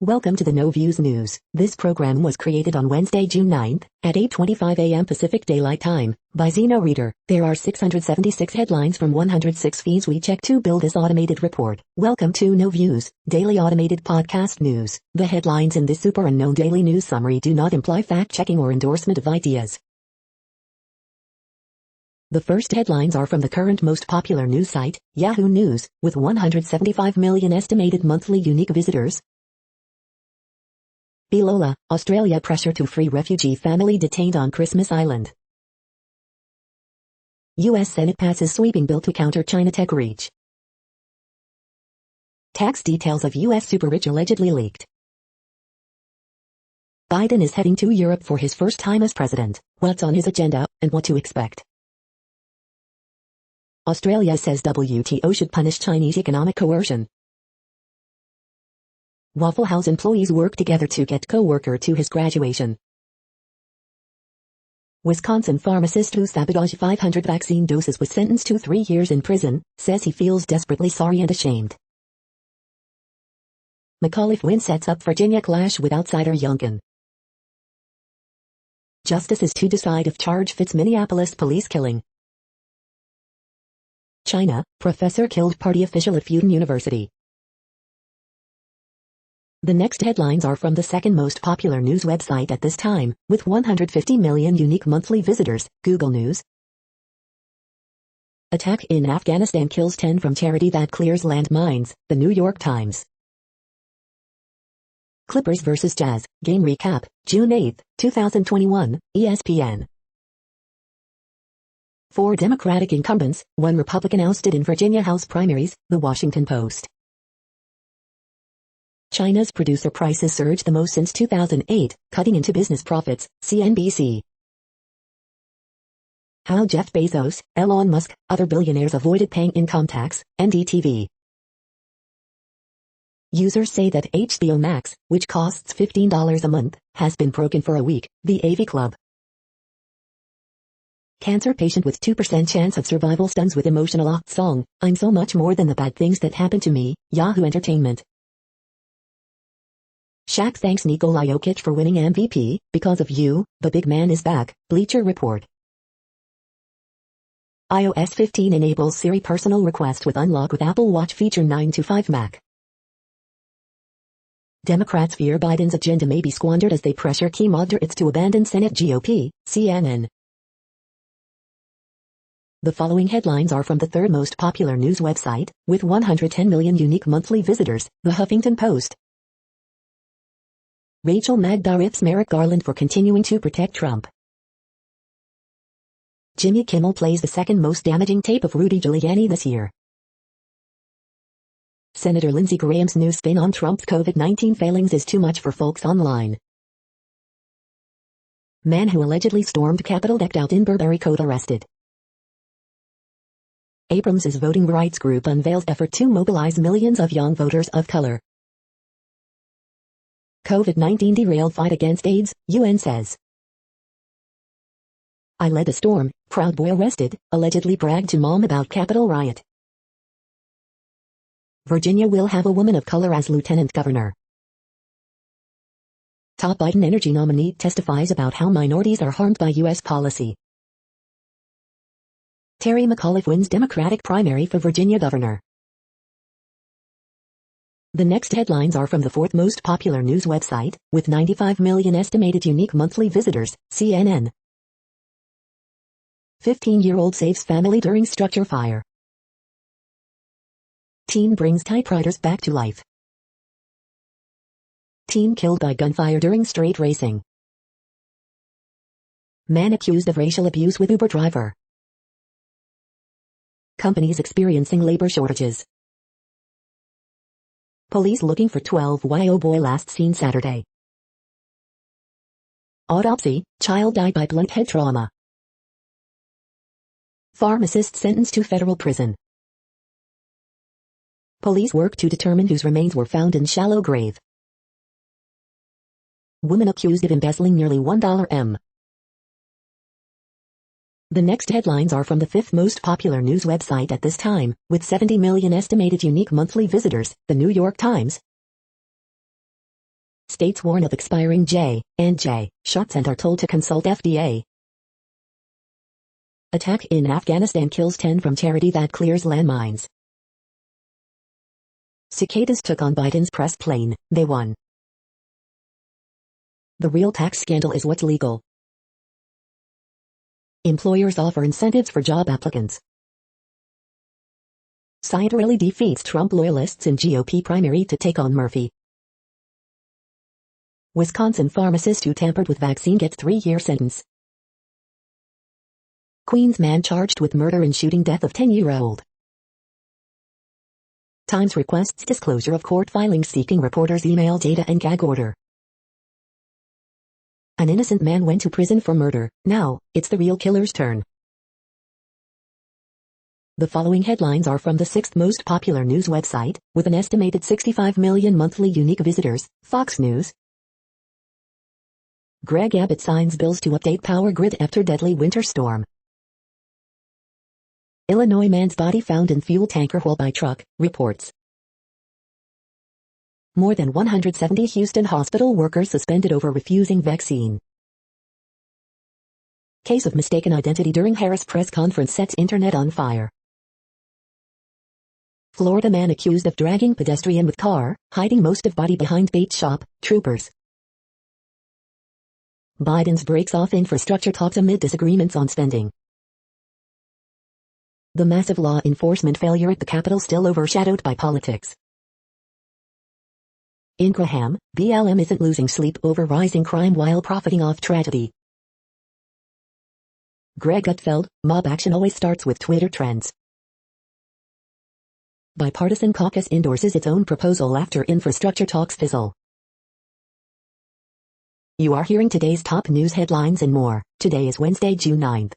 Welcome to the No Views News. This program was created on Wednesday, June 9th, at 8:25 a.m. Pacific Daylight Time, by Zeno Reader. There are 676 headlines from 106 feeds we check to build this automated report. Welcome to No Views, daily automated podcast news. The headlines in this super unknown daily news summary do not imply fact-checking or endorsement of ideas. The first headlines are from the current most popular news site, Yahoo News, with 175 million estimated monthly unique visitors. Bilola, Australia pressure to free refugee family detained on Christmas Island. U.S. Senate passes sweeping bill to counter China tech reach. Tax details of U.S. super-rich allegedly leaked. Biden is heading to Europe for his first time as president. What's on his agenda, and what to expect? Australia says WTO should punish Chinese economic coercion. Waffle House employees work together to get co-worker to his graduation. Wisconsin pharmacist who sabotaged 500 vaccine doses was sentenced to 3 years in prison, says he feels desperately sorry and ashamed. McAuliffe win sets up Virginia clash with outsider Youngkin. Justices to decide if charge fits Minneapolis police killing. China, professor killed party official at Fudan University. The next headlines are from the second most popular news website at this time, with 150 million unique monthly visitors, Google News. Attack in Afghanistan kills 10 from charity that clears landmines, The New York Times. Clippers vs. Jazz, game recap, June 8, 2021, ESPN. 4 Democratic incumbents, 1 Republican ousted in Virginia House primaries, The Washington Post. China's producer prices surged the most since 2008, cutting into business profits, CNBC. How Jeff Bezos, Elon Musk, other billionaires avoided paying income tax, NDTV. Users say that HBO Max, which costs $15 a month, has been broken for a week, the AV Club. Cancer patient with 2% chance of survival stuns with emotional song, I'm so much more than the bad things that happened to me, Yahoo Entertainment. Shaq thanks Nikola Jokic for winning MVP, because of you, the big man is back, Bleacher Report. iOS 15 enables Siri personal request with unlock with Apple Watch feature 9 to 5 Mac. Democrats fear Biden's agenda may be squandered as they pressure key moderates to abandon Senate GOP, CNN. The following headlines are from the third most popular news website, with 110 million unique monthly visitors, The Huffington Post. Rachel Maddow rips Merrick Garland for continuing to protect Trump. Jimmy Kimmel plays the second most damaging tape of Rudy Giuliani this year. Senator Lindsey Graham's new spin on Trump's COVID-19 failings is too much for folks online. Man who allegedly stormed Capitol decked out in Burberry coat arrested. Abrams' voting rights group unveils effort to mobilize millions of young voters of color. COVID-19 derailed fight against AIDS, UN says. I led a storm, Proud Boy arrested, allegedly bragged to mom about Capitol riot. Virginia will have a woman of color as lieutenant governor. Top Biden energy nominee testifies about how minorities are harmed by U.S. policy. Terry McAuliffe wins Democratic primary for Virginia governor. The next headlines are from the fourth most popular news website, with 95 million estimated unique monthly visitors, CNN. 15-year-old saves family during structure fire. Teen brings typewriters back to life. Teen killed by gunfire during street racing. Man accused of racial abuse with Uber driver. Companies experiencing labor shortages. Police looking for 12-year-old boy last seen Saturday. Autopsy, child died by blunt head trauma. Pharmacist sentenced to federal prison. Police work to determine whose remains were found in shallow grave. Woman accused of embezzling nearly $1 The next headlines are from the fifth most popular news website at this time, with 70 million estimated unique monthly visitors, The New York Times. States warn of expiring J&J shots and are told to consult FDA. Attack in Afghanistan kills 10 from charity that clears landmines. Cicadas took on Biden's press plane, they won. The real tax scandal is what's legal. Employers offer incentives for job applicants. Citarelli defeats Trump loyalists in GOP primary to take on Murphy. Wisconsin pharmacist who tampered with vaccine gets 3-year sentence. Queens man charged with murder and shooting death of 10-year-old. Times requests disclosure of court filings seeking reporters' email data and gag order. An innocent man went to prison for murder. Now, it's the real killer's turn. The following headlines are from the 6th most popular news website, with an estimated 65 million monthly unique visitors, Fox News. Greg Abbott signs bills to update power grid after deadly winter storm. Illinois man's body found in fuel tanker while by truck, reports. More than 170 Houston hospital workers suspended over refusing vaccine. Case of mistaken identity during Harris press conference sets internet on fire. Florida man accused of dragging pedestrian with car, hiding most of body behind bait shop, troopers. Biden's breaks off infrastructure talks amid disagreements on spending. The massive law enforcement failure at the Capitol still overshadowed by politics. In Graham, BLM isn't losing sleep over rising crime while profiting off tragedy. Greg Gutfeld, mob action always starts with Twitter trends. Bipartisan caucus endorses its own proposal after infrastructure talks fizzle. You are hearing today's top news headlines and more. Today is Wednesday, June 9th.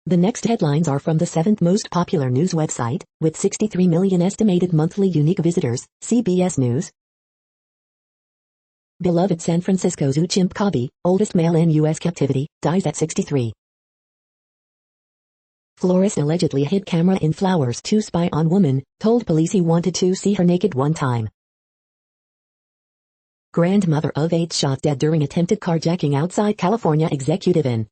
The next headlines are from the 7th most popular news website, with 63 million estimated monthly unique visitors, CBS News. Beloved San Francisco's UTC.mp4, oldest male in U.S. captivity, dies at 63. Florist allegedly hid camera in flowers to spy on woman, told police he wanted to see her naked one time. Grandmother of 8 shot dead during attempted carjacking outside California executive inn.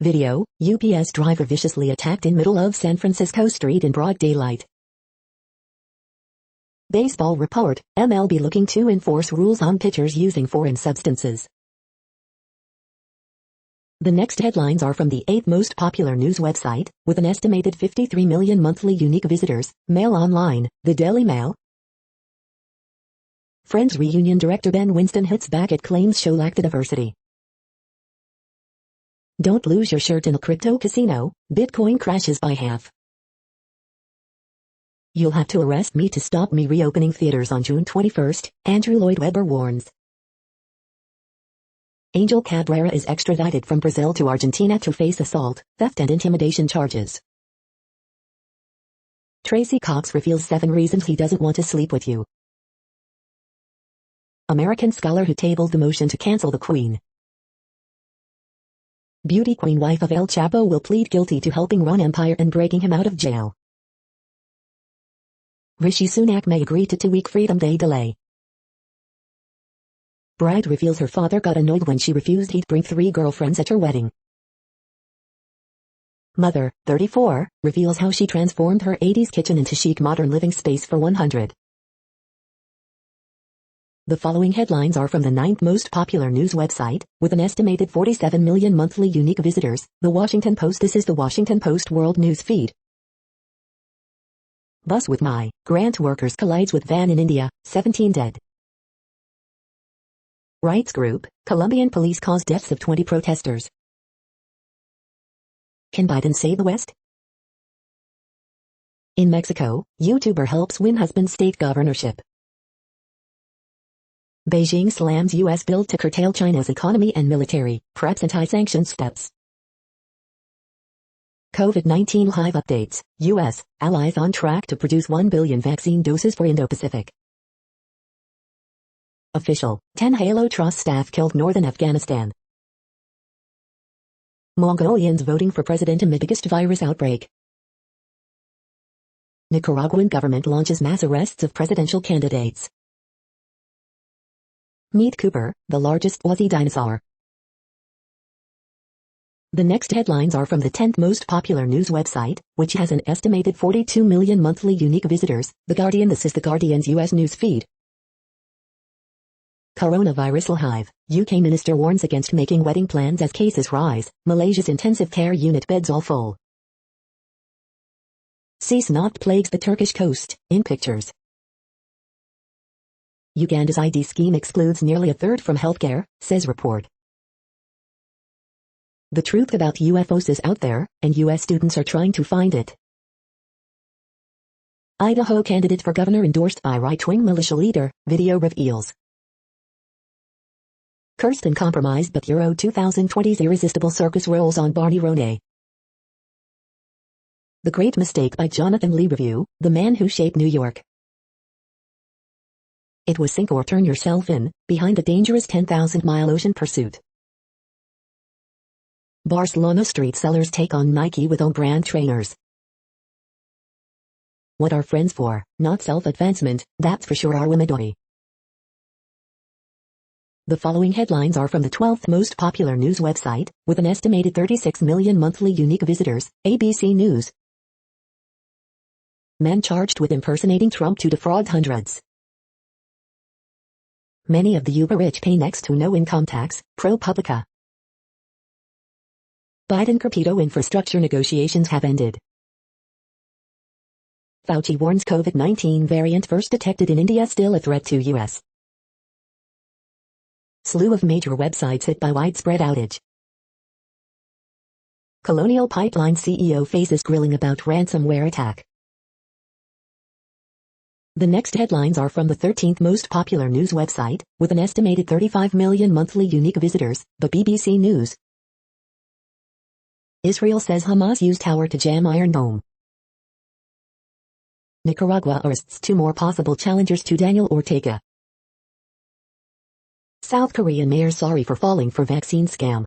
Video, UPS driver viciously attacked in middle of San Francisco street in broad daylight. Baseball report, MLB looking to enforce rules on pitchers using foreign substances. The next headlines are from the 8th most popular news website, with an estimated 53 million monthly unique visitors, Mail Online, the Daily Mail. Friends reunion director Ben Winston hits back at claims show lacked diversity. Don't lose your shirt in a crypto casino, Bitcoin crashes by half. You'll have to arrest me to stop me reopening theaters on June 21st, Andrew Lloyd Webber warns. Angel Cabrera is extradited from Brazil to Argentina to face assault, theft and intimidation charges. Tracy Cox reveals 7 reasons he doesn't want to sleep with you. American scholar who tabled the motion to cancel the Queen. Beauty queen wife of El Chapo will plead guilty to helping run empire and breaking him out of jail. Rishi Sunak may agree to 2-week Freedom Day delay. Bride reveals her father got annoyed when she refused he'd bring 3 girlfriends at her wedding. Mother, 34, reveals how she transformed her 80s kitchen into chic modern living space for 100. The following headlines are from the 9th most popular news website, with an estimated 47 million monthly unique visitors, The Washington Post. This is the Washington Post World News Feed. Bus with migrant workers collides with van in India, 17 dead. Rights group, Colombian police cause deaths of 20 protesters. Can Biden save the West? In Mexico, YouTuber helps win husband state governorship. Beijing slams U.S. bill to curtail China's economy and military, preps anti-sanctions steps. COVID-19 live updates, U.S. allies on track to produce 1 billion vaccine doses for Indo-Pacific. Official, 10 Halo Trust staff killed northern Afghanistan. Mongolians voting for president amid biggest virus outbreak. Nicaraguan government launches mass arrests of presidential candidates. Meet Cooper, the largest Aussie dinosaur. The next headlines are from the 10th most popular news website, which has an estimated 42 million monthly unique visitors, The Guardian. This is The Guardian's US news feed. Coronavirus hive. UK minister warns against making wedding plans as cases rise. Malaysia's intensive care unit beds all full. Sea snot plagues the Turkish coast, in pictures. Uganda's ID scheme excludes nearly a third from healthcare, says report. The truth about UFOs is out there, and US students are trying to find it. Idaho candidate for governor endorsed by right-wing militia leader, video reveals. Cursed and compromised, but Euro 2020's irresistible circus rolls on Barney Ronay. The Great Mistake by Jonathan Lee. Review, The Man Who Shaped New York. It was sink or turn yourself in, behind the dangerous 10,000-mile ocean pursuit. Barcelona street sellers take on Nike with own brand trainers. What are friends for? Not self-advancement, that's for sure. Arwimidori. The following headlines are from the 12th most popular news website, with an estimated 36 million monthly unique visitors, ABC News. Man charged with impersonating Trump to defraud hundreds. Many of the uber-rich pay next to no income tax, ProPublica. Biden-Capito infrastructure negotiations have ended. Fauci warns COVID-19 variant first detected in India still a threat to U.S. Slew of major websites hit by widespread outage. Colonial Pipeline CEO faces grilling about ransomware attack. The next headlines are from the 13th most popular news website, with an estimated 35 million monthly unique visitors, the BBC News. Israel says Hamas used tower to jam Iron Dome. Nicaragua arrests 2 more possible challengers to Daniel Ortega. South Korean mayor sorry for falling for vaccine scam.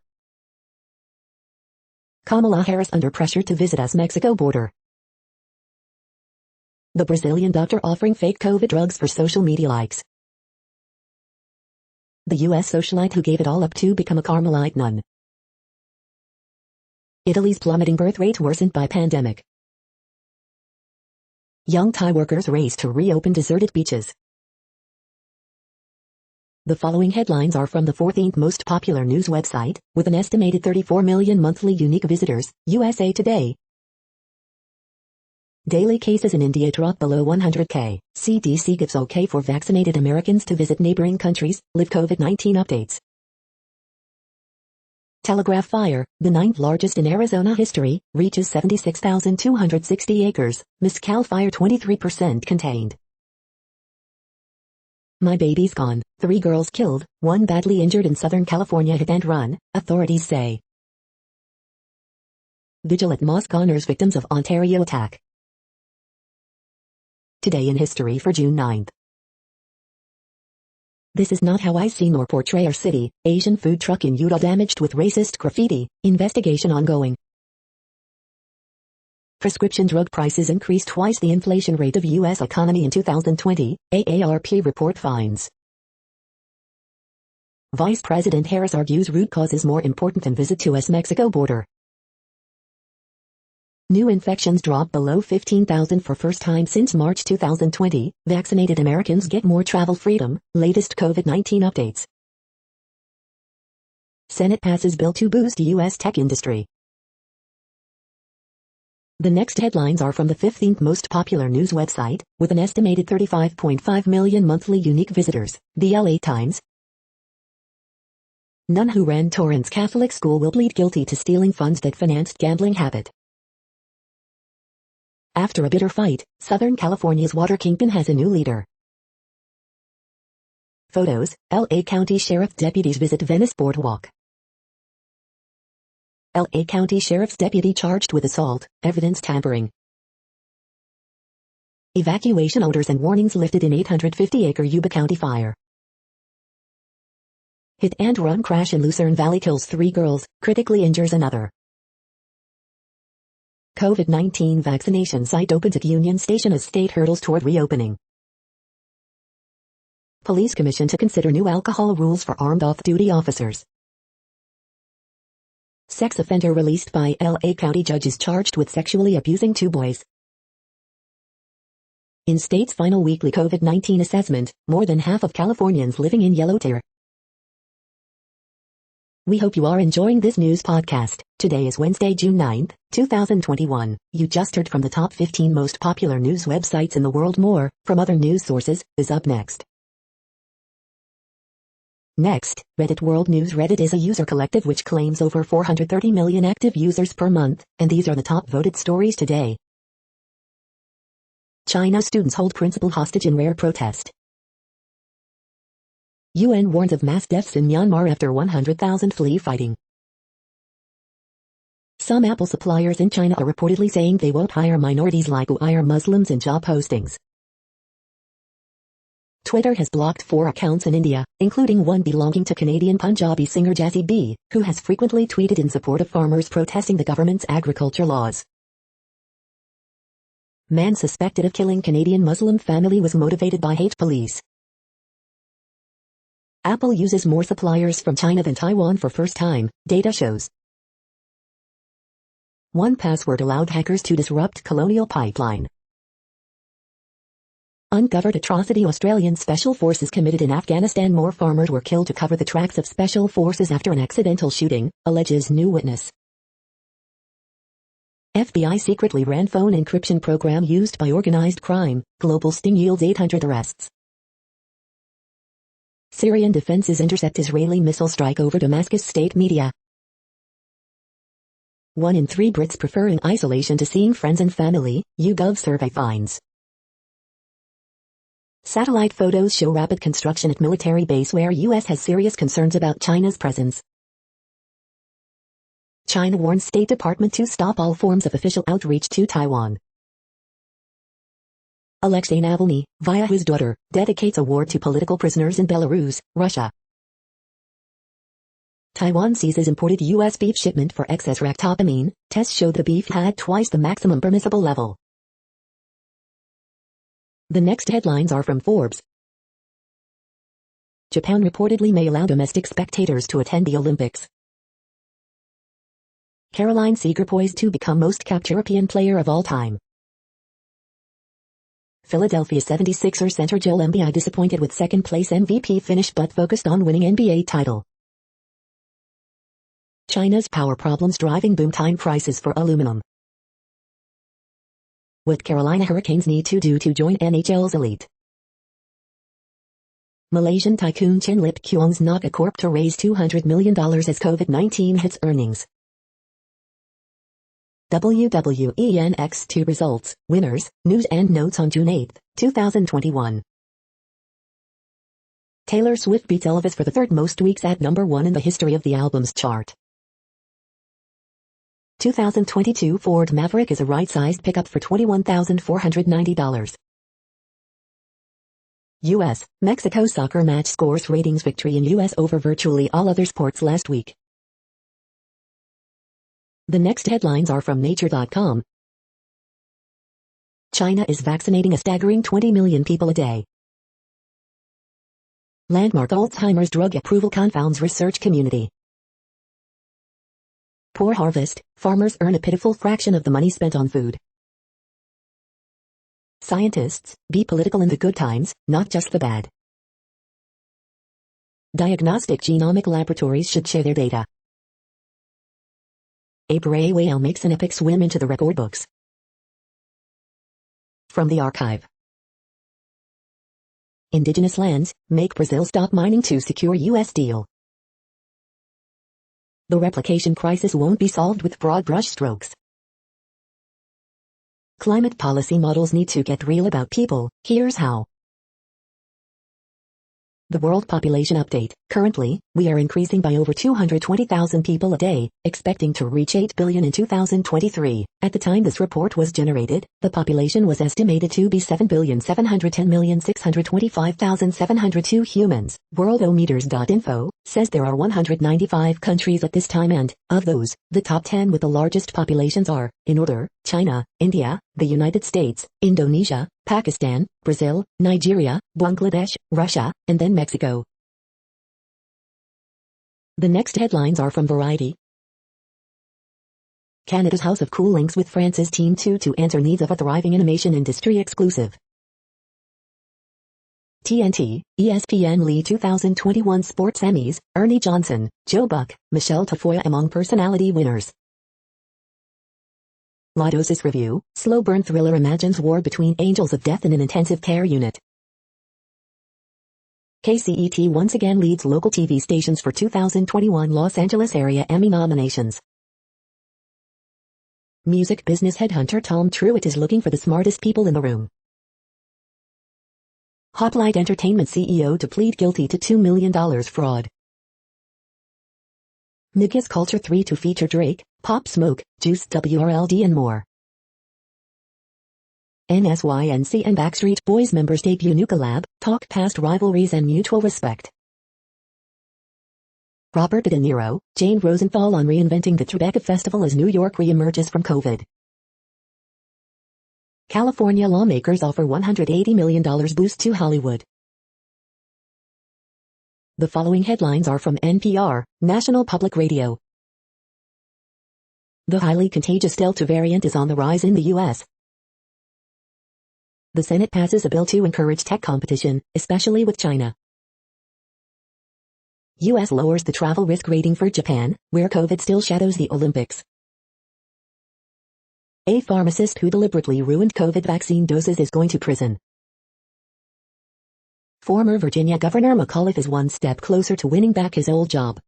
Kamala Harris under pressure to visit US Mexico border. The Brazilian doctor offering fake COVID drugs for social media likes. The US socialite who gave it all up to become a Carmelite nun. Italy's plummeting birth rate worsened by pandemic. Young Thai workers race to reopen deserted beaches. The following headlines are from the 14th most popular news website, with an estimated 34 million monthly unique visitors, USA Today. Daily cases in India drop below 100K. CDC gives okay for vaccinated Americans to visit neighboring countries, live COVID-19 updates. Telegraph fire, the 9th largest in Arizona history, reaches 76,260 acres, Mescal fire 23% contained. My baby's gone, 3 girls killed, 1 badly injured in Southern California hit and run, authorities say. Vigil at mosque honors victims of Ontario attack. Today in history for June 9th. This is not how I see nor portray our city. Asian food truck in Utah damaged with racist graffiti, investigation ongoing. Prescription drug prices increased twice the inflation rate of U.S. economy in 2020, AARP report finds. Vice President Harris argues root cause is more important than visit to US-Mexico border. New infections drop below 15,000 for first time since March 2020. Vaccinated Americans get more travel freedom. Latest COVID-19 updates. Senate passes bill to boost U.S. tech industry. The next headlines are from the 15th most popular news website, with an estimated 35.5 million monthly unique visitors, the LA Times. Nun who ran Torrance Catholic School will plead guilty to stealing funds that financed gambling habit. After a bitter fight, Southern California's water kingpin has a new leader. Photos, L.A. County Sheriff deputies visit Venice Boardwalk. L.A. County Sheriff's deputy charged with assault, evidence tampering. Evacuation orders and warnings lifted in 850-acre Yuba County fire. Hit and run crash in Lucerne Valley kills 3 girls, critically injures another. COVID-19 vaccination site opens at Union Station as state hurdles toward reopening. Police Commission to consider new alcohol rules for armed off-duty officers. Sex offender released by LA County judge is charged with sexually abusing 2 boys. In state's final weekly COVID-19 assessment, more than half of Californians living in yellow tier. We hope you are enjoying this news podcast. Today is Wednesday, June 9th, 2021. You just heard from the top 15 most popular news websites in the world. More from other news sources is up next. Next, Reddit World News. Reddit is a user collective which claims over 430 million active users per month, and these are the top voted stories today. China students hold principal hostage in rare protest. UN warns of mass deaths in Myanmar after 100,000 flee fighting. Some Apple suppliers in China are reportedly saying they won't hire minorities like Uyghur Muslims in job postings. Twitter has blocked 4 accounts in India, including one belonging to Canadian Punjabi singer Jessie B, who has frequently tweeted in support of farmers protesting the government's agriculture laws. Man suspected of killing Canadian Muslim family was motivated by hate. Police. Apple uses more suppliers from China than Taiwan for first time, data shows. 1Password allowed hackers to disrupt Colonial Pipeline. Uncovered atrocity. Australian Special Forces committed in Afghanistan. More farmers were killed to cover the tracks of Special Forces after an accidental shooting, alleges new witness. FBI secretly ran phone encryption program used by organized crime. Global sting yields 800 arrests. Syrian defenses intercept Israeli missile strike over Damascus. State media. 1 in 3 Brits preferring isolation to seeing friends and family, YouGov survey finds. Satellite photos show rapid construction at military base where U.S. has serious concerns about China's presence. China warns State Department to stop all forms of official outreach to Taiwan. Alexei Navalny, via his daughter, dedicates award to political prisoners in Belarus, Russia. Taiwan seizes imported U.S. beef shipment for excess ractopamine. Tests showed the beef had twice the maximum permissible level. The next headlines are from Forbes. Japan reportedly may allow domestic spectators to attend the Olympics. Caroline Seager poised to become most capped European player of all time. Philadelphia 76ers center Joel Embiid disappointed with second-place MVP finish but focused on winning NBA title. China's power problems driving boom time prices for aluminum. What Carolina Hurricanes need to do to join NHL's elite. Malaysian tycoon Chen Lip Kuang's knock a corp to raise $200 million as COVID-19 hits earnings. WWE NXT results, winners, news and notes on June 8, 2021. Taylor Swift beats Elvis for the 3rd most weeks at number 1 in the history of the album's chart. 2022 Ford Maverick is a right-sized pickup for $21,490. U.S.-Mexico soccer match scores ratings victory in U.S. over virtually all other sports last week. The next headlines are from Nature.com. China is vaccinating a staggering 20 million people a day. Landmark Alzheimer's drug approval confounds research community. Poor harvest, farmers earn a pitiful fraction of the money spent on food. Scientists, be political in the good times, not just the bad. Diagnostic genomic laboratories should share their data. A gray whale makes an epic swim into the record books. From the archive. Indigenous lands, make Brazil stop mining to secure U.S. deal. The replication crisis won't be solved with broad brushstrokes. Climate policy models need to get real about people, here's how. The World Population Update. Currently, we are increasing by over 220,000 people a day, expecting to reach 8 billion in 2023. At the time this report was generated, the population was estimated to be 7,710,625,702 humans. Worldometers.info says there are 195 countries at this time, and, of those, the top 10 with the largest populations are, in order, China, India, the United States, Indonesia, Pakistan, Brazil, Nigeria, Bangladesh, Russia, and then Mexico. The next headlines are from Variety. Canada's House of Cool links with France's Team 2 to answer needs of a thriving animation industry. Exclusive. TNT, ESPN Lee 2021 Sports Emmys, Ernie Johnson, Joe Buck, Michelle Tafoya among personality winners. Lodosis Review, slow burn thriller imagines war between angels of death in an intensive care unit. KCET once again leads local TV stations for 2021 Los Angeles area Emmy nominations. Music business headhunter Tom Truitt is looking for the smartest people in the room. Hoplite Entertainment CEO to plead guilty to $2 million fraud. Migos Culture 3 to feature Drake, Pop Smoke, Juice WRLD and more. NSYNC and Backstreet Boys members debut new collab, talk past rivalries and mutual respect. Robert De Niro, Jane Rosenthal on reinventing the Tribeca Festival as New York re-emerges from COVID. California lawmakers offer $180 million boost to Hollywood. The following headlines are from NPR, National Public Radio. The highly contagious Delta variant is on the rise in the U.S. The Senate passes a bill to encourage tech competition, especially with China. U.S. lowers the travel risk rating for Japan, where COVID still shadows the Olympics. A pharmacist who deliberately ruined COVID vaccine doses is going to prison. Former Virginia Governor McAuliffe is one step closer to winning back his old job.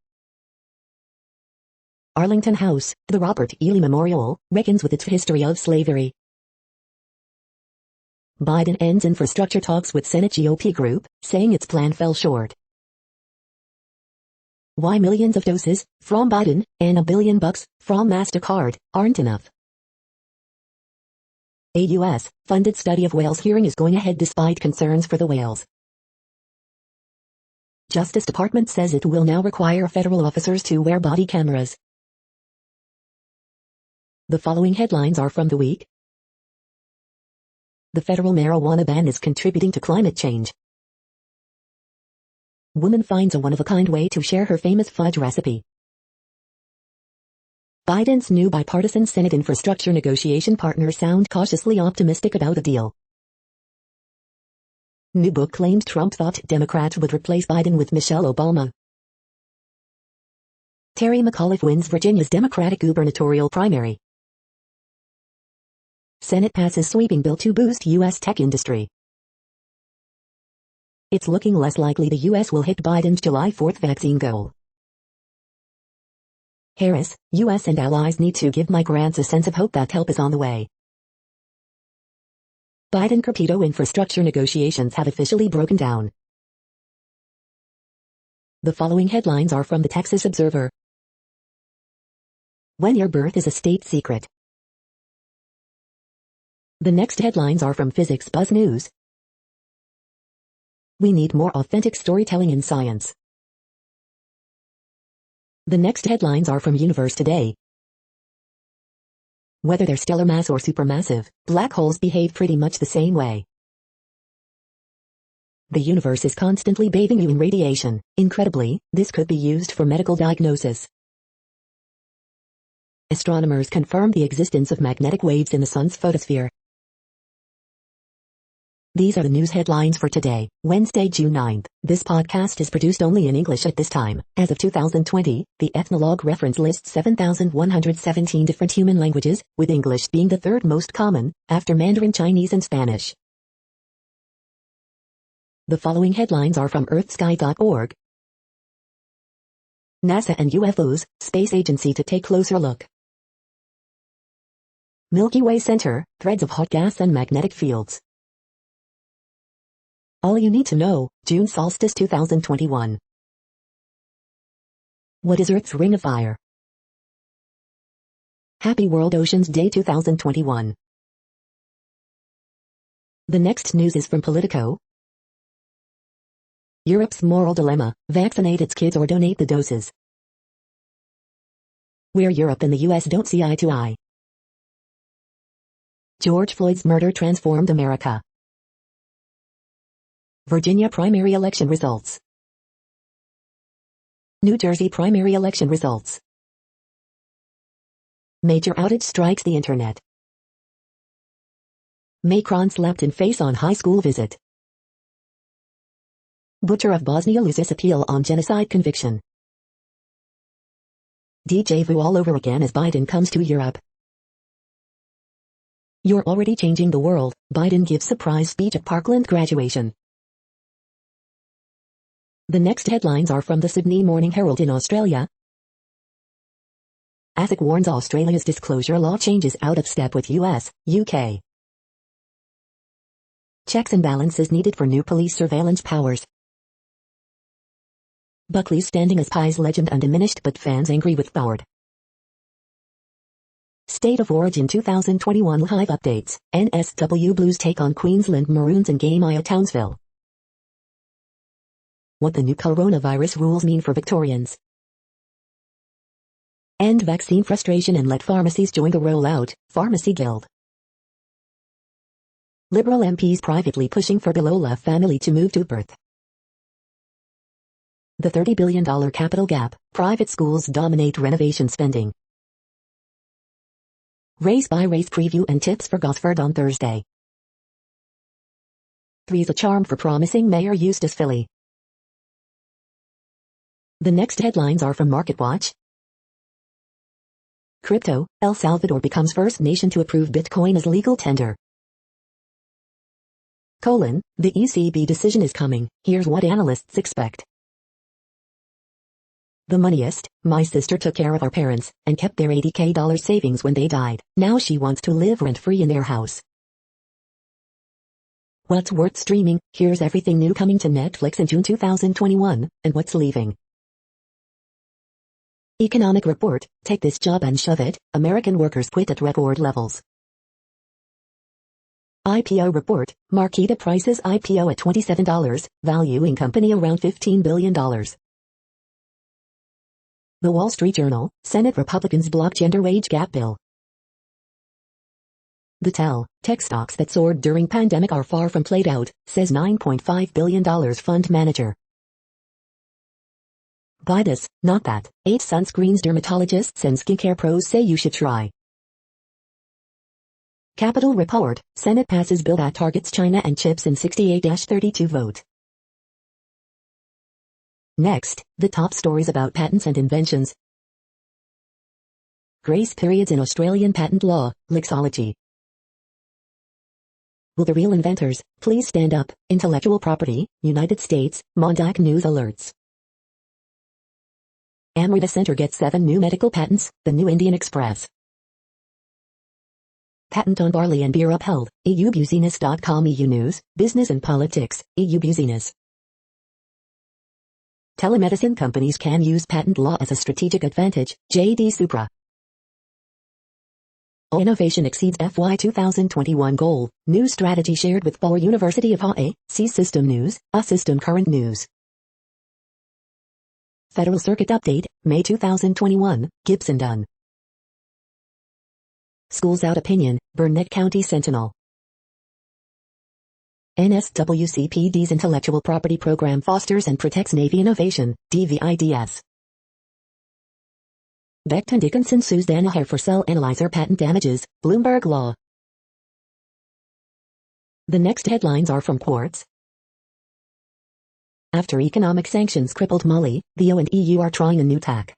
Arlington House, the Robert E. Lee Memorial, reckons with its history of slavery. Biden ends infrastructure talks with Senate GOP group, saying its plan fell short. Why millions of doses, from Biden, and $1 billion from MasterCard, aren't enough. A U.S.-funded study of whales hearing is going ahead despite concerns for the whales. Justice Department says it will now require federal officers to wear body cameras. The following headlines are from The Week. The federal marijuana ban is contributing to climate change. Woman finds a one-of-a-kind way to share her famous fudge recipe. Biden's new bipartisan Senate infrastructure negotiation partners sound cautiously optimistic about a deal. New book claims Trump thought Democrats would replace Biden with Michelle Obama. Terry McAuliffe wins Virginia's Democratic gubernatorial primary. Senate passes sweeping bill to boost U.S. tech industry. It's looking less likely the U.S. will hit Biden's July 4th vaccine goal. Harris, U.S. and allies need to give migrants a sense of hope that help is on the way. Biden-Capito infrastructure negotiations have officially broken down. The following headlines are from the Texas Observer. When your birth is a state secret. The next headlines are from Physics Buzz News. We need more authentic storytelling in science. The next headlines are from Universe Today. Whether they're stellar mass or supermassive, black holes behave pretty much the same way. The universe is constantly bathing you in radiation. Incredibly, this could be used for medical diagnosis. Astronomers confirm the existence of magnetic waves in the sun's photosphere. These are the news headlines for today, Wednesday, June 9th. This podcast is produced only in English at this time. As of 2020, the Ethnologue reference lists 7,117 different human languages, with English being the third most common, after Mandarin Chinese and Spanish. The following headlines are from earthsky.org. NASA and UFOs, Space Agency to take closer look. Milky Way Center, threads of hot gas and magnetic fields. All you need to know, June solstice 2021. What is Earth's ring of fire? Happy World Oceans Day 2021. The next news is from Politico. Europe's moral dilemma, vaccinate its kids or donate the doses. Where Europe and the US don't see eye to eye. George Floyd's murder transformed America. Virginia primary election results. New Jersey primary election results. Major outage strikes the internet. Macron slapped in face on high school visit. Butcher of Bosnia loses appeal on genocide conviction. Déjà vu all over again as Biden comes to Europe. You're already changing the world, Biden gives surprise speech at Parkland graduation. The next headlines are from the Sydney Morning Herald in Australia. ASIC warns Australia's disclosure law changes out of step with US, UK. Checks and balances needed for new police surveillance powers. Buckley's standing as Pies legend undiminished but fans angry with Ford. State of Origin 2021 live updates, NSW Blues take on Queensland Maroons in game at Townsville. What the new coronavirus rules mean for Victorians. End vaccine frustration and let pharmacies join the rollout, Pharmacy Guild. Liberal MPs privately pushing for Bilola family to move to Perth. The $30 billion capital gap, private schools dominate renovation spending. Race by race preview and tips for Gosford on Thursday. Three's a charm for promising Mayor Eustace Philly. The next headlines are from MarketWatch. Crypto, El Salvador becomes first nation to approve Bitcoin as legal tender. The ECB decision is coming, here's what analysts expect. The moneyest, my sister took care of our parents, and kept their $80K savings when they died. Now she wants to live rent-free in their house. What's worth streaming? Here's everything new coming to Netflix in June 2021, and what's leaving. Economic report, take this job and shove it, American workers quit at record levels. IPO report, Marquita Price's IPO at $27, valuing company around $15 billion. The Wall Street Journal, Senate Republicans block gender wage gap bill. The tech stocks that soared during pandemic are far from played out, says $9.5 billion fund manager. Buy this, not that. 8 sunscreens dermatologists and skincare pros say you should try. Capitol report, Senate passes bill that targets China and chips in 68-32 vote. Next, the top stories about patents and inventions. Grace periods in Australian patent law, Lexology. Will the real inventors please stand up? Intellectual property, United States, Mondac News alerts. Amrita Center gets 7 new medical patents, the new Indian Express. Patent on barley and beer upheld, EUBusiness.com. EU News, Business and Politics, EU Business. Telemedicine companies can use patent law as a strategic advantage, JD Supra. Innovation exceeds FY 2021 goal, new strategy shared with Bauer University of Hawaii, see System News, A System Current News. Federal Circuit Update, May 2021, Gibson Dunn. Schools out opinion, Burnett County Sentinel. NSWCPD's Intellectual Property Program fosters and protects Navy innovation, DVIDS. Becton Dickinson sues Danaher for cell analyzer patent damages, Bloomberg Law. The next headlines are from Quartz. After economic sanctions crippled Mali, the EU and EU are trying a new tack.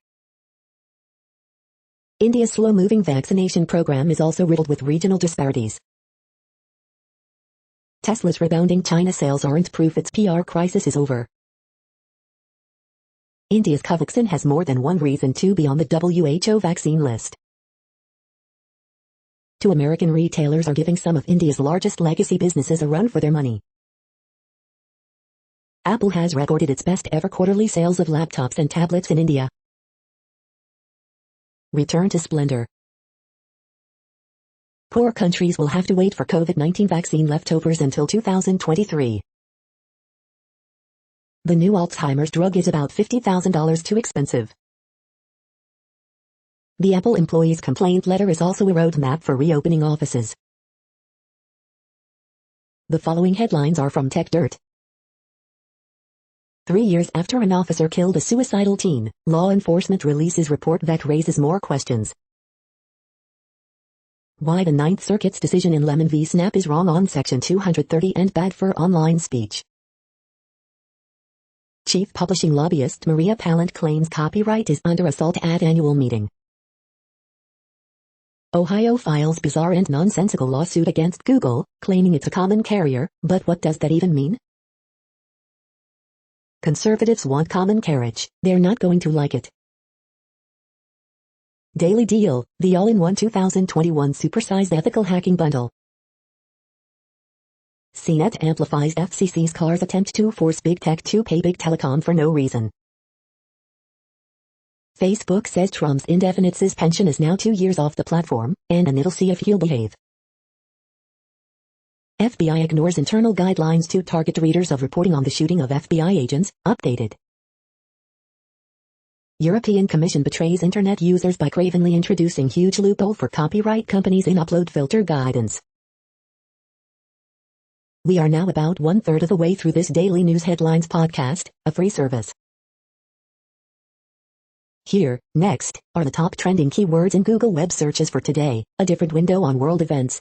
India's slow-moving vaccination program is also riddled with regional disparities. Tesla's rebounding China sales aren't proof its PR crisis is over. India's Covaxin has more than one reason to be on the WHO vaccine list. 2 American retailers are giving some of India's largest legacy businesses a run for their money. Apple has recorded its best ever quarterly sales of laptops and tablets in India. Return to splendor. Poor countries will have to wait for COVID-19 vaccine leftovers until 2023. The new Alzheimer's drug is about $50,000 too expensive. The Apple employees' complaint letter is also a roadmap for reopening offices. The following headlines are from Tech Dirt. 3 years after an officer killed a suicidal teen, law enforcement releases report that raises more questions. Why the Ninth Circuit's decision in Lemon v. Snap is wrong on Section 230 and bad for online speech. Chief publishing lobbyist Maria Pallant claims copyright is under assault at annual meeting. Ohio files bizarre and nonsensical lawsuit against Google, claiming it's a common carrier, but what does that even mean? Conservatives want common carriage, they're not going to like it. Daily Deal, the all-in-one 2021 supersized ethical hacking bundle. CNET amplifies FCC's Carr's attempt to force big tech to pay big telecom for no reason. Facebook says Trump's indefinite suspension is now 2 years off the platform, and it'll see if he'll behave. FBI ignores internal guidelines to target readers of reporting on the shooting of FBI agents, updated. European Commission betrays internet users by cravenly introducing huge loophole for copyright companies in upload filter guidance. We are now about 1/3 of the way through this daily news headlines podcast, a free service. Here, next, are the top trending keywords in Google web searches for today, a different window on world events.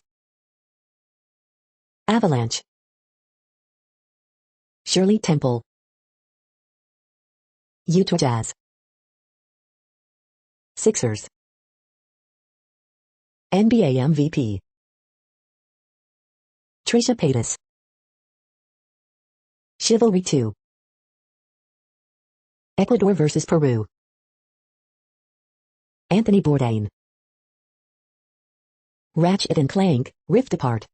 Avalanche. Shirley Temple. Utah Jazz. Sixers. NBA MVP. Trisha Paytas. Chivalry 2. Ecuador vs. Peru. Anthony Bourdain. Ratchet and Clank, rift apart.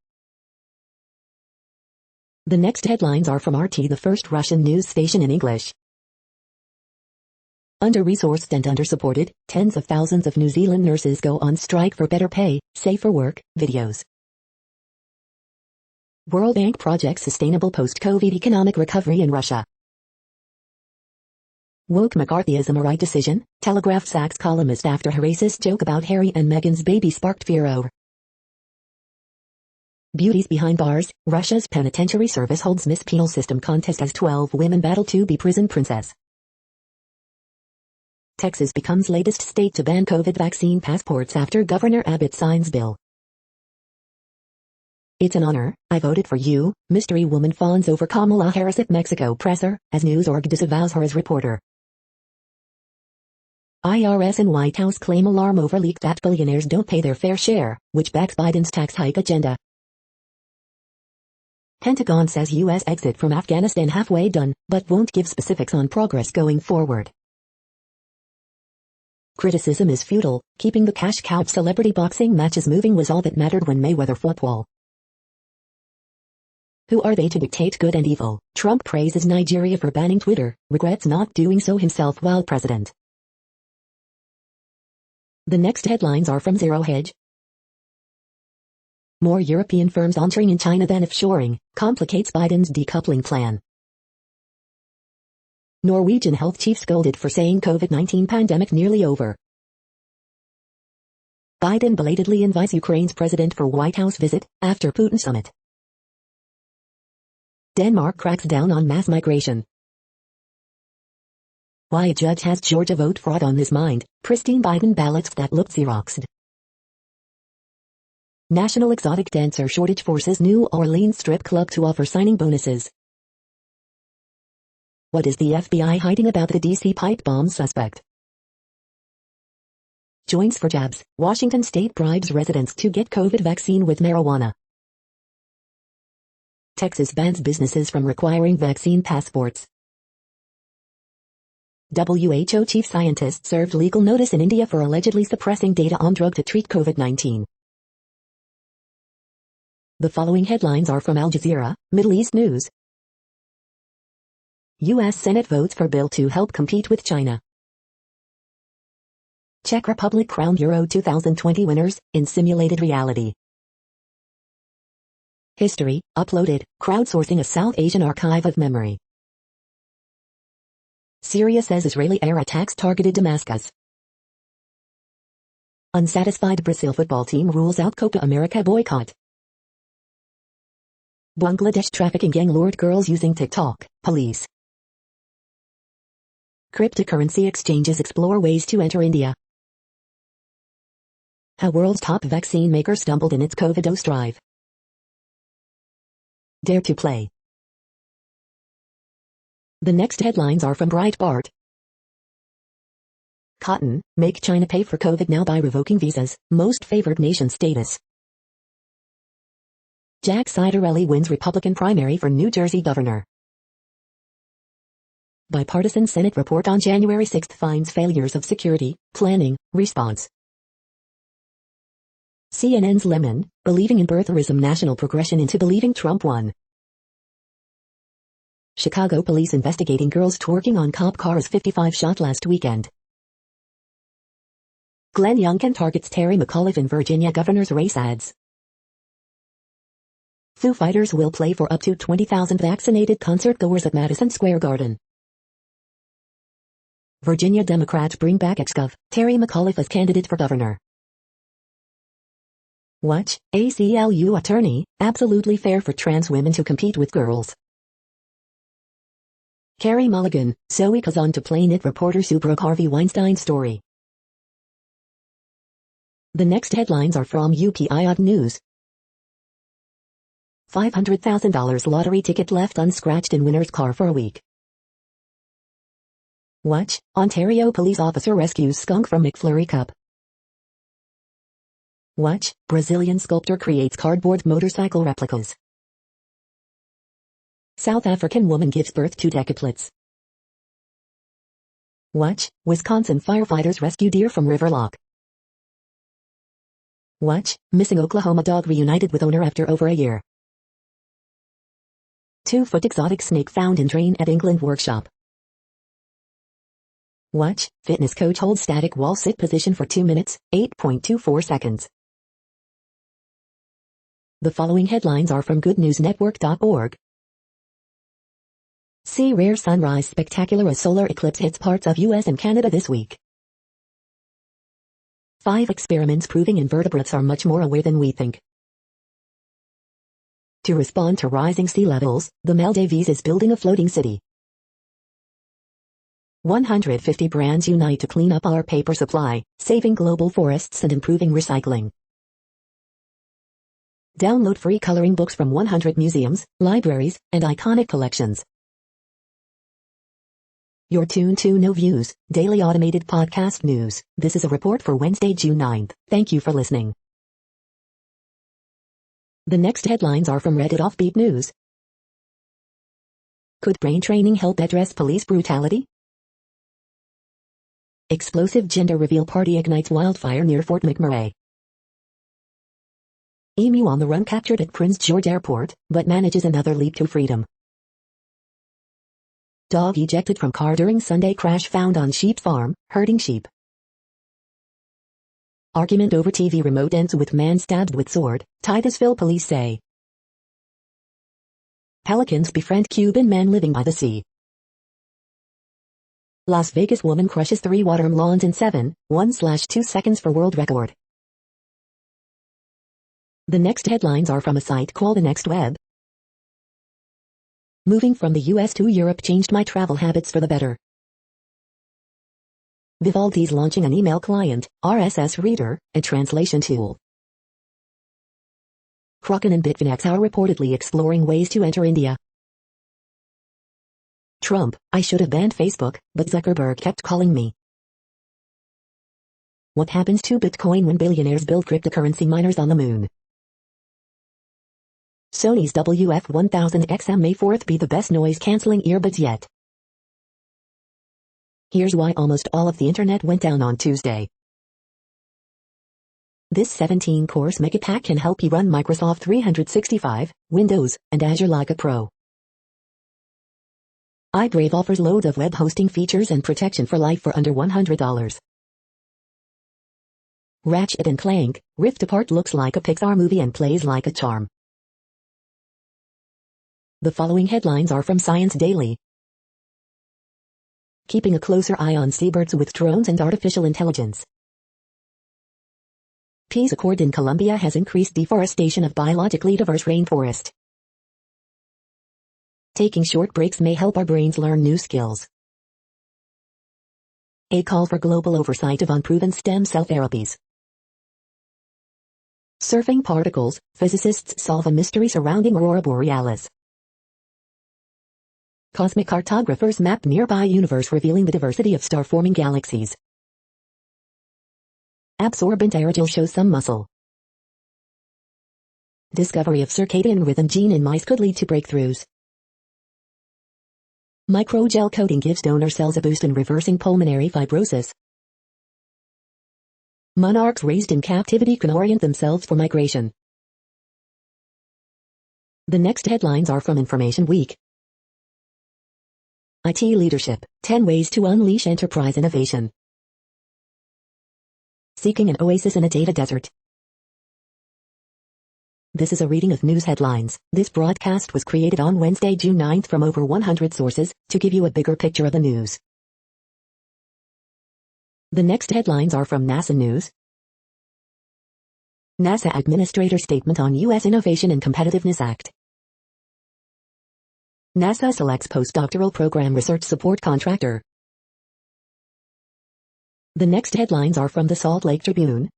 The next headlines are from RT, the first Russian news station in English. Under-resourced and under-supported, tens of thousands of New Zealand nurses go on strike for better pay, safer work, videos. World Bank projects sustainable post-COVID economic recovery in Russia. Woke McCarthyism a right decision? Telegraph sacks columnist after her racist joke about Harry and Meghan's baby sparked furor. Beauties behind bars, Russia's penitentiary service holds Miss Penal System contest as 12 women battle to be prison princess. Texas becomes latest state to ban COVID vaccine passports after Governor Abbott signs bill. It's an honor, I voted for you, mystery woman fawns over Kamala Harris at Mexico presser, as news org disavows her as reporter. IRS and White House claim alarm over leak that billionaires don't pay their fair share, which backs Biden's tax hike agenda. Pentagon says U.S. exit from Afghanistan halfway done, but won't give specifics on progress going forward. Criticism is futile, keeping the cash cow of celebrity boxing matches moving was all that mattered when Mayweather fought Wall. Who are they to dictate good and evil? Trump praises Nigeria for banning Twitter, regrets not doing so himself while president. The next headlines are from Zero Hedge. More European firms onshoring in China than offshoring, complicates Biden's decoupling plan. Norwegian health chief scolded for saying COVID-19 pandemic nearly over. Biden belatedly invites Ukraine's president for White House visit, after Putin summit. Denmark cracks down on mass migration. Why a judge has Georgia vote fraud on his mind, pristine Biden ballots that looked Xeroxed. National exotic dancer shortage forces New Orleans strip club to offer signing bonuses. What is the FBI hiding about the DC pipe bomb suspect? Joints for jabs, Washington state bribes residents to get COVID vaccine with marijuana. Texas bans businesses from requiring vaccine passports. WHO chief scientist served legal notice in India for allegedly suppressing data on drug to treat COVID-19. The following headlines are from Al Jazeera, Middle East News. U.S. Senate votes for bill to help compete with China. Czech Republic crowned Euro 2020 winners in simulated reality. History, uploaded, crowdsourcing a South Asian archive of memory. Syria says Israeli air attacks targeted Damascus. Unsatisfied Brazil football team rules out Copa America boycott. Bangladesh trafficking gang lured girls using TikTok, police. Cryptocurrency exchanges explore ways to enter India. How world's top vaccine maker stumbled in its COVID dose drive. Dare to play. The next headlines are from Breitbart. Cotton, make China pay for COVID now by revoking visas, most favored nation status. Jack Ciattarelli wins Republican primary for New Jersey governor. Bipartisan Senate report on January 6 finds failures of security, planning, response. CNN's Lemon, believing in birtherism national progression into believing Trump won. Chicago police investigating girls twerking on cop cars 55 shot last weekend. Glenn Youngkin targets Terry McAuliffe in Virginia governor's race ads. Foo Fighters will play for up to 20,000 vaccinated concert-goers at Madison Square Garden. Virginia Democrats bring back ex-gov Terry McAuliffe as candidate for governor. Watch, ACLU attorney, absolutely fair for trans women to compete with girls. Carey Mulligan, Zoe Kazan to play Knit reporters who broke Harvey Weinstein's story. The next headlines are from UPI News. $500,000 lottery ticket left unscratched in winner's car for a week. Watch, Ontario police officer rescues skunk from McFlurry cup. Watch, Brazilian sculptor creates cardboard motorcycle replicas. South African woman gives birth to decaplets. Watch, Wisconsin firefighters rescue deer from river lock. Watch, missing Oklahoma dog reunited with owner after over a year. 2-foot exotic snake found in drain at England workshop. Watch, fitness coach holds static wall sit position for 2 minutes, 8.24 seconds. The following headlines are from goodnewsnetwork.org. See rare sunrise spectacular as solar eclipse hits parts of US and Canada this week. 5 experiments proving invertebrates are much more aware than we think. To respond to rising sea levels, the Maldives is building a floating city. 150 brands unite to clean up our paper supply, saving global forests and improving recycling. Download free coloring books from 100 museums, libraries, and iconic collections. You're tuned to No Views, daily automated podcast news. This is a report for Wednesday, June 9th. Thank you for listening. The next headlines are from Reddit Offbeat News. Could brain training help address police brutality? Explosive gender reveal party ignites wildfire near Fort McMurray. Emu on the run captured at Prince George Airport, but manages another leap to freedom. Dog ejected from car during Sunday crash found on sheep farm, herding sheep. Argument over TV remote ends with man stabbed with sword, Titusville police say. Pelicans befriend Cuban man living by the sea. Las Vegas woman crushes 3 watermelon lawns in 7.1/2 seconds for world record. The next headlines are from a site called The Next Web. Moving from the US to Europe changed my travel habits for the better. Vivaldi's launching an email client, RSS reader, a translation tool. Kraken and Bitfinex are reportedly exploring ways to enter India. Trump, I should have banned Facebook, but Zuckerberg kept calling me. What happens to Bitcoin when billionaires build cryptocurrency miners on the moon? Sony's WF-1000XM4 be the best noise-canceling earbuds yet. Here's why almost all of the internet went down on Tuesday. This 17-course mega pack can help you run Microsoft 365, Windows, and Azure like a pro. iBrave offers loads of web hosting features and protection for life for under $100. Ratchet & Clank, Rift Apart looks like a Pixar movie and plays like a charm. The following headlines are from Science Daily. Keeping a closer eye on seabirds with drones and artificial intelligence. Peace accord in Colombia has increased deforestation of biologically diverse rainforest. Taking short breaks may help our brains learn new skills. A call for global oversight of unproven stem cell therapies. Surfing particles, physicists solve a mystery surrounding aurora borealis. Cosmic cartographers map nearby universe revealing the diversity of star-forming galaxies. Absorbent aerogel shows some muscle. Discovery of circadian rhythm gene in mice could lead to breakthroughs. Microgel coating gives donor cells a boost in reversing pulmonary fibrosis. Monarchs raised in captivity can orient themselves for migration. The next headlines are from Information Week. IT leadership, 10 ways to unleash enterprise innovation. Seeking an oasis in a data desert. This is a reading of news headlines. This broadcast was created on Wednesday, June 9th from over 100 sources, to give you a bigger picture of the news. The next headlines are from NASA News. NASA Administrator Statement on U.S. Innovation and Competitiveness Act. NASA selects postdoctoral program research support contractor. The next headlines are from the Salt Lake Tribune.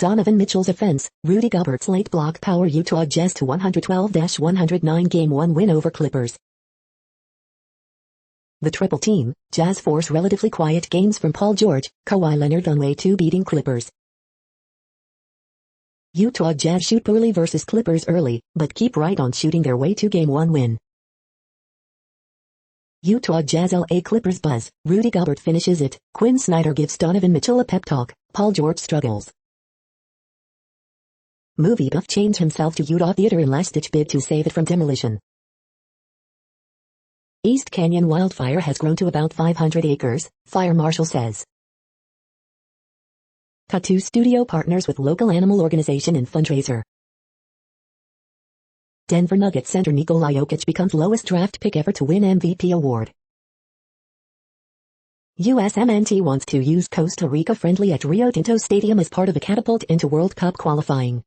Donovan Mitchell's offense, Rudy Gobert's late block power Utah Jazz to 112-109 Game 1 win over Clippers. The triple team, Jazz force relatively quiet games from Paul George, Kawhi Leonard on way to beating Clippers. Utah Jazz shoot poorly versus Clippers early, but keep right on shooting their way to Game 1 win. Utah Jazz LA Clippers buzz, Rudy Gobert finishes it, Quinn Snyder gives Donovan Mitchell a pep talk, Paul George struggles. Movie buff chains himself to Utah Theater in last-ditch bid to save it from demolition. East Canyon wildfire has grown to about 500 acres, fire marshal says. Tattoo studio partners with local animal organization in fundraiser. Denver Nuggets center Nikola Jokic becomes lowest draft pick ever to win MVP award. USMNT wants to use Costa Rica friendly at Rio Tinto Stadium as part of a catapult into World Cup qualifying.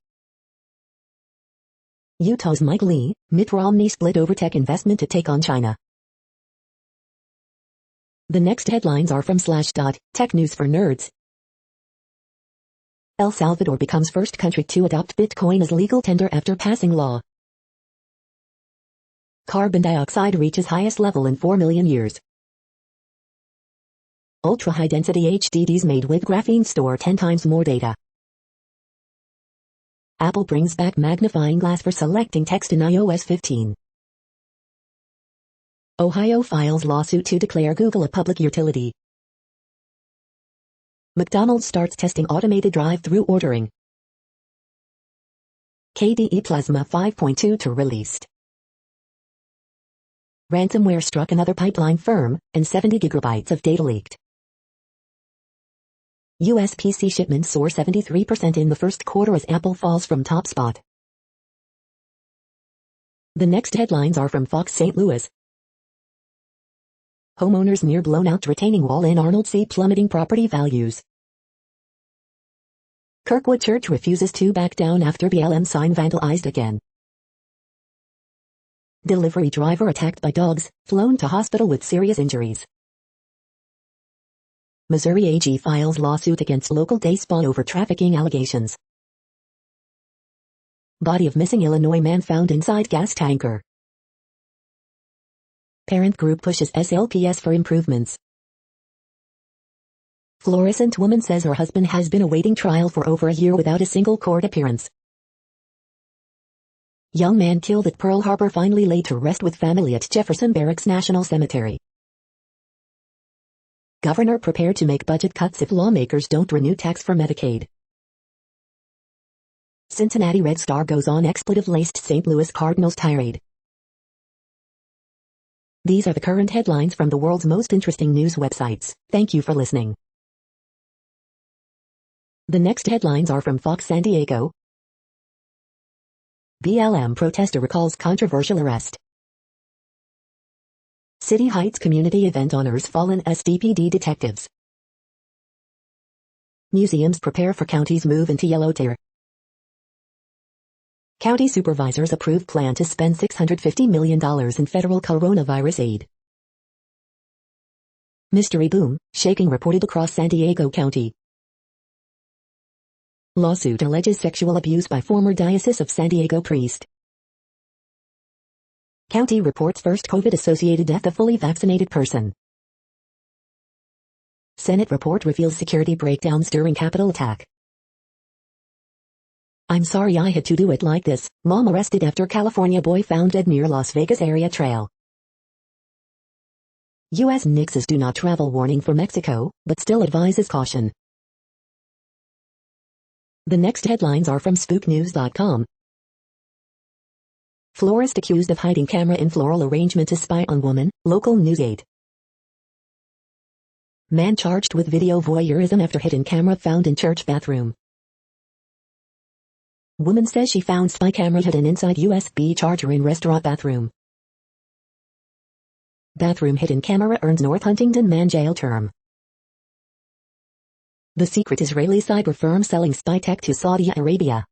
Utah's Mike Lee, Mitt Romney split over tech investment to take on China. The next headlines are from Slashdot, Tech News for Nerds. El Salvador becomes first country to adopt Bitcoin as legal tender after passing law. Carbon dioxide reaches highest level in 4 million years. Ultra-high-density HDDs made with graphene store 10 times more data. Apple brings back magnifying glass for selecting text in iOS 15. Ohio files lawsuit to declare Google a public utility. McDonald's starts testing automated drive-thru ordering. KDE Plasma 5.2 to released. Ransomware struck another pipeline firm, and 70 gigabytes of data leaked. US PC shipments soar 73% in the first quarter as Apple falls from top spot. The next headlines are from Fox St. Louis. Homeowners near blown-out retaining wall in Arnold see plummeting property values. Kirkwood Church refuses to back down after BLM sign vandalized again. Delivery driver attacked by dogs, flown to hospital with serious injuries. Missouri AG files lawsuit against local day spa over trafficking allegations. Body of missing Illinois man found inside gas tanker. Parent group pushes SLPS for improvements. Fluorescent woman says her husband has been awaiting trial for over a year without a single court appearance. Young man killed at Pearl Harbor finally laid to rest with family at Jefferson Barracks National Cemetery. Governor prepared to make budget cuts if lawmakers don't renew tax for Medicaid. Cincinnati Red Star goes on expletive-laced St. Louis Cardinals tirade. These are the current headlines from the world's most interesting news websites. Thank you for listening. The next headlines are from Fox San Diego. BLM protester recalls controversial arrest. City Heights community event honors fallen SDPD detectives. Museums prepare for county's move into yellow tier. County supervisors approve plan to spend $650 million in federal coronavirus aid. Mystery boom, shaking reported across San Diego County. Lawsuit alleges sexual abuse by former Diocese of San Diego priest. County reports first COVID-associated death of fully vaccinated person. Senate report reveals security breakdowns during Capitol attack. I'm sorry I had to do it like this. Mom arrested after California boy found dead near Las Vegas area trail. U.S. nixes do not travel warning for Mexico, but still advises caution. The next headlines are from spooknews.com. Florist accused of hiding camera in floral arrangement to spy on woman, local news aide. Man charged with video voyeurism after hidden camera found in church bathroom. Woman says she found spy camera hidden inside USB charger in restaurant bathroom. Bathroom hidden camera earns North Huntington man jail term. The secret Israeli cyber firm selling spy tech to Saudi Arabia.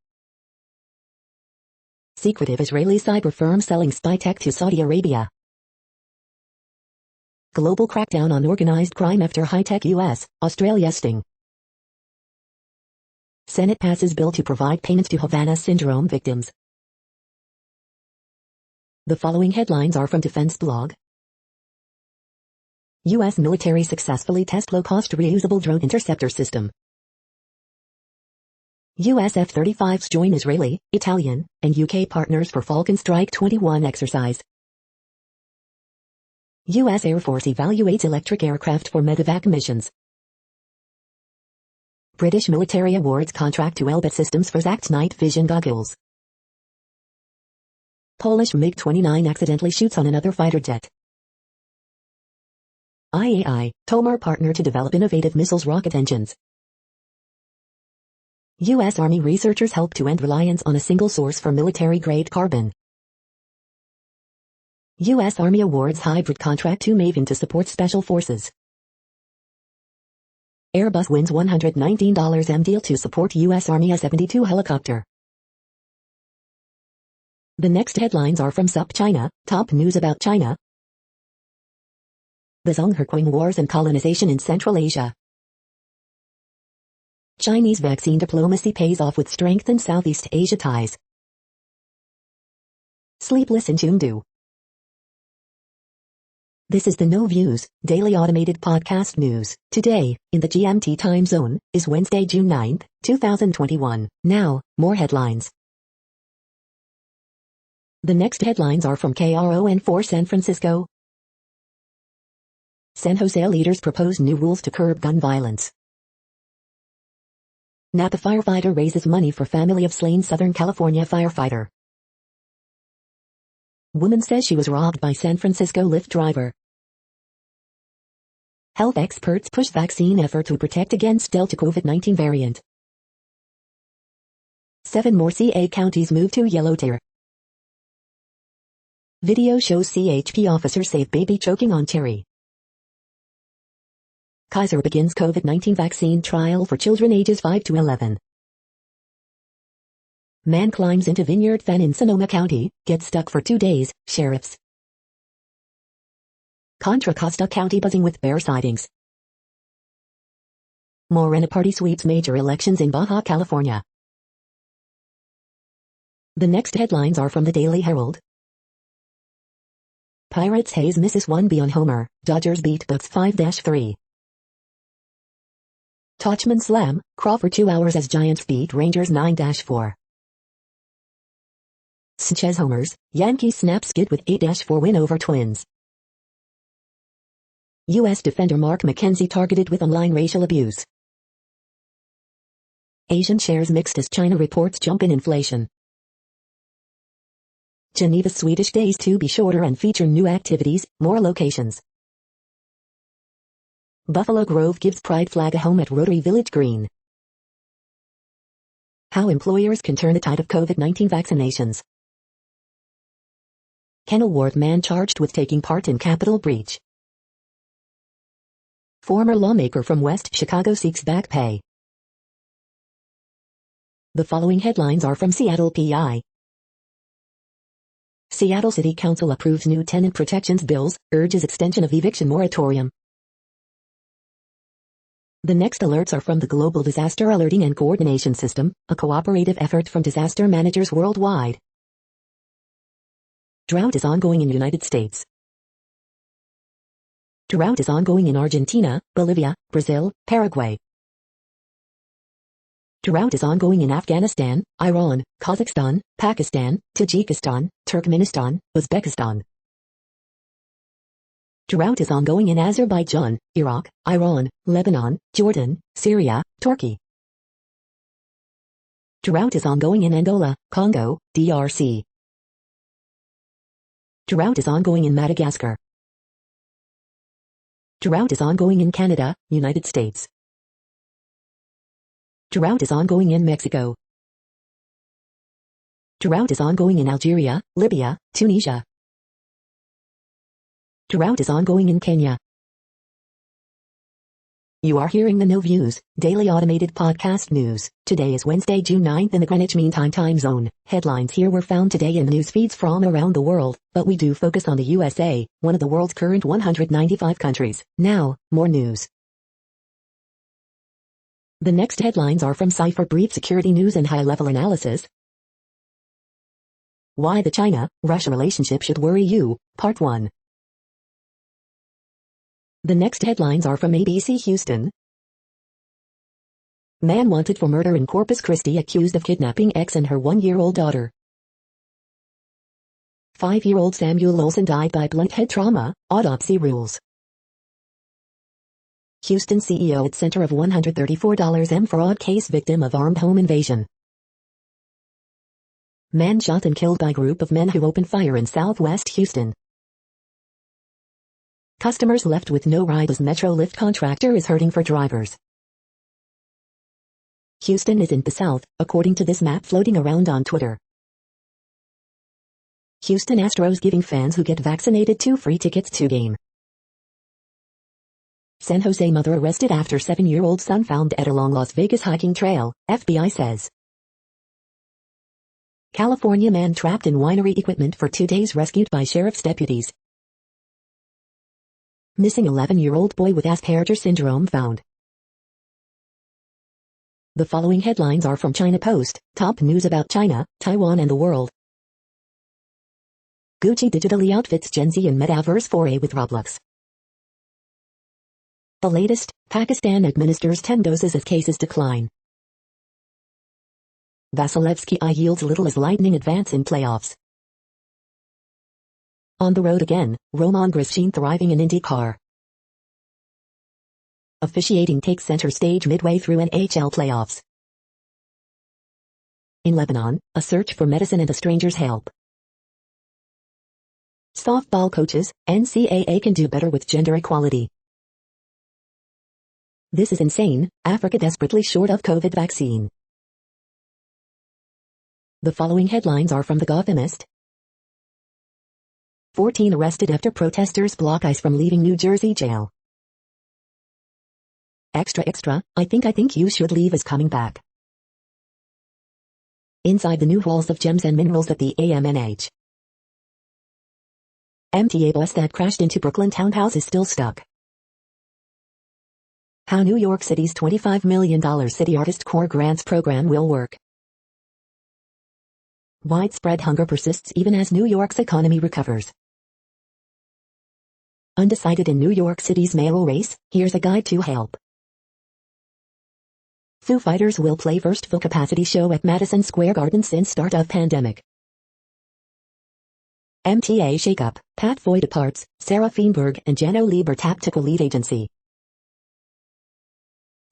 Secretive Israeli cyber firm selling spy tech to Saudi Arabia. Global crackdown on organized crime after high-tech U.S., Australia sting. Senate passes bill to provide payments to Havana syndrome victims. The following headlines are from Defense Blog. U.S. military successfully test low-cost reusable drone interceptor system. U.S. F-35s join Israeli, Italian, and UK partners for Falcon Strike 21 exercise. U.S. Air Force evaluates electric aircraft for medevac missions. British military awards contract to Elbit Systems for Zact night vision goggles. Polish MiG-29 accidentally shoots on another fighter jet. IAI, Tomar partner to develop innovative missiles rocket engines. U.S. Army researchers help to end reliance on a single source for military-grade carbon. U.S. Army awards hybrid contract to Maven to support special forces. Airbus wins $119 deal to support U.S. Army A-72 helicopter. The next headlines are from SUP China, top news about China. The Zhonghequing Wars and colonization in Central Asia. Chinese vaccine diplomacy pays off with strengthened Southeast Asia ties. Sleepless in Chengdu. This is the No Views, daily automated podcast news. Today, in the GMT time zone, is Wednesday, June 9, 2021. Now, more headlines. The next headlines are from KRON4 San Francisco. San Jose leaders propose new rules to curb gun violence. Napa firefighter raises money for family of slain Southern California firefighter. Woman says she was robbed by San Francisco Lyft driver. Health experts push vaccine effort to protect against Delta COVID-19 variant. 7 more CA counties move to yellow tier. Video shows CHP officers save baby choking on cherry. Kaiser begins COVID-19 vaccine trial for children ages 5 to 11. Man climbs into vineyard fen in Sonoma County, gets stuck for 2 days, sheriffs. Contra Costa County buzzing with bear sightings. Morena party sweeps major elections in Baja California. The next headlines are from the Daily Herald. Pirates haze misses 1B on Homer, Dodgers beat Bucks 5-3. Tauchman slam, crawl for 2 hours as Giants beat Rangers 9-4. Sanchez homers, Yankees snap skid with 8-4 win over Twins. U.S. defender Mark McKenzie targeted with online racial abuse. Asian shares mixed as China reports jump in inflation. Geneva Swedish days to be shorter and feature new activities, more locations. Buffalo Grove gives Pride flag a home at Rotary Village Green. How employers can turn the tide of COVID-19 vaccinations. Kenilworth man charged with taking part in Capitol breach. Former lawmaker from West Chicago seeks back pay. The following headlines are from Seattle PI. Seattle City Council approves new tenant protections bills, urges extension of eviction moratorium. The next alerts are from the Global Disaster Alerting and Coordination System, a cooperative effort from disaster managers worldwide. Drought is ongoing in United States. Drought is ongoing in Argentina, Bolivia, Brazil, Paraguay. Drought is ongoing in Afghanistan, Iran, Kazakhstan, Pakistan, Tajikistan, Turkmenistan, Uzbekistan. Drought is ongoing in Azerbaijan, Iraq, Iran, Lebanon, Jordan, Syria, Turkey. Drought is ongoing in Angola, Congo, DRC. Drought is ongoing in Madagascar. Drought is ongoing in Canada, United States. Drought is ongoing in Mexico. Drought is ongoing in Algeria, Libya, Tunisia. Drought is ongoing in Kenya. You are hearing the No Views, daily automated podcast news. Today is Wednesday, June 9th in the Greenwich Mean Time zone. Headlines here were found today in news feeds from around the world, but we do focus on the USA, one of the world's current 195 countries. Now, more news. The next headlines are from Cypher Brief Security News and High-Level Analysis. Why the China-Russia relationship should worry you, Part 1. The next headlines are from ABC Houston. Man wanted for murder in Corpus Christi accused of kidnapping ex and her 1-year-old daughter. 5-year-old Samuel Olson died by blunt head trauma, autopsy rules. Houston CEO at center of $134M fraud case victim of armed home invasion. Man shot and killed by group of men who opened fire in Southwest Houston. Customers left with no ride as Metro Lift contractor is hurting for drivers. Houston is in the south, according to this map floating around on Twitter. Houston Astros giving fans who get vaccinated 2 free tickets to game. San Jose mother arrested after 7-year-old son found dead along Las Vegas hiking trail, FBI says. California man trapped in winery equipment for 2 days rescued by sheriff's deputies. Missing 11-year-old boy with Asperger syndrome found. The following headlines are from China Post, top news about China, Taiwan and the world. Gucci digitally outfits Gen Z in metaverse foray with Roblox. The latest, Pakistan administers 10 doses as cases decline. Vasilevsky yields little as Lightning advance in playoffs. On the road again, Roman Grosjean thriving in IndyCar. Officiating takes center stage midway through NHL playoffs. In Lebanon, a search for medicine and a stranger's help. Softball coaches, NCAA can do better with gender equality. This is insane, Africa desperately short of COVID vaccine. The following headlines are from The Gothamist. 14 arrested after protesters block ICE from leaving New Jersey jail. Extra extra, I think you should leave is coming back. Inside the new halls of gems and minerals at the AMNH. MTA bus that crashed into Brooklyn townhouse is still stuck. How New York City's $25 million City Artist Corps Grants program will work. Widespread hunger persists even as New York's economy recovers. Undecided in New York City's mayoral race, here's a guide to help. Foo Fighters will play first full-capacity show at Madison Square Garden since start of pandemic. MTA shakeup, Pat Foy departs, Sarah Feinberg and Jano Lieber tap to co-lead agency.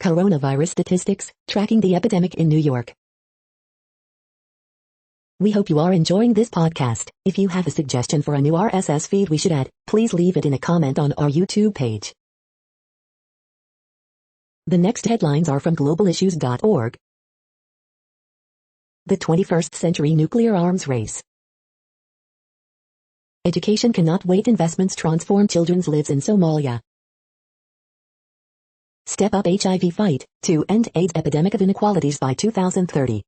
Coronavirus statistics, tracking the epidemic in New York. We hope you are enjoying this podcast. If you have a suggestion for a new RSS feed we should add, please leave it in a comment on our YouTube page. The next headlines are from globalissues.org. The 21st Century Nuclear Arms Race. Education cannot wait. Investments transform children's lives in Somalia. Step up HIV fight to end AIDS epidemic of inequalities by 2030.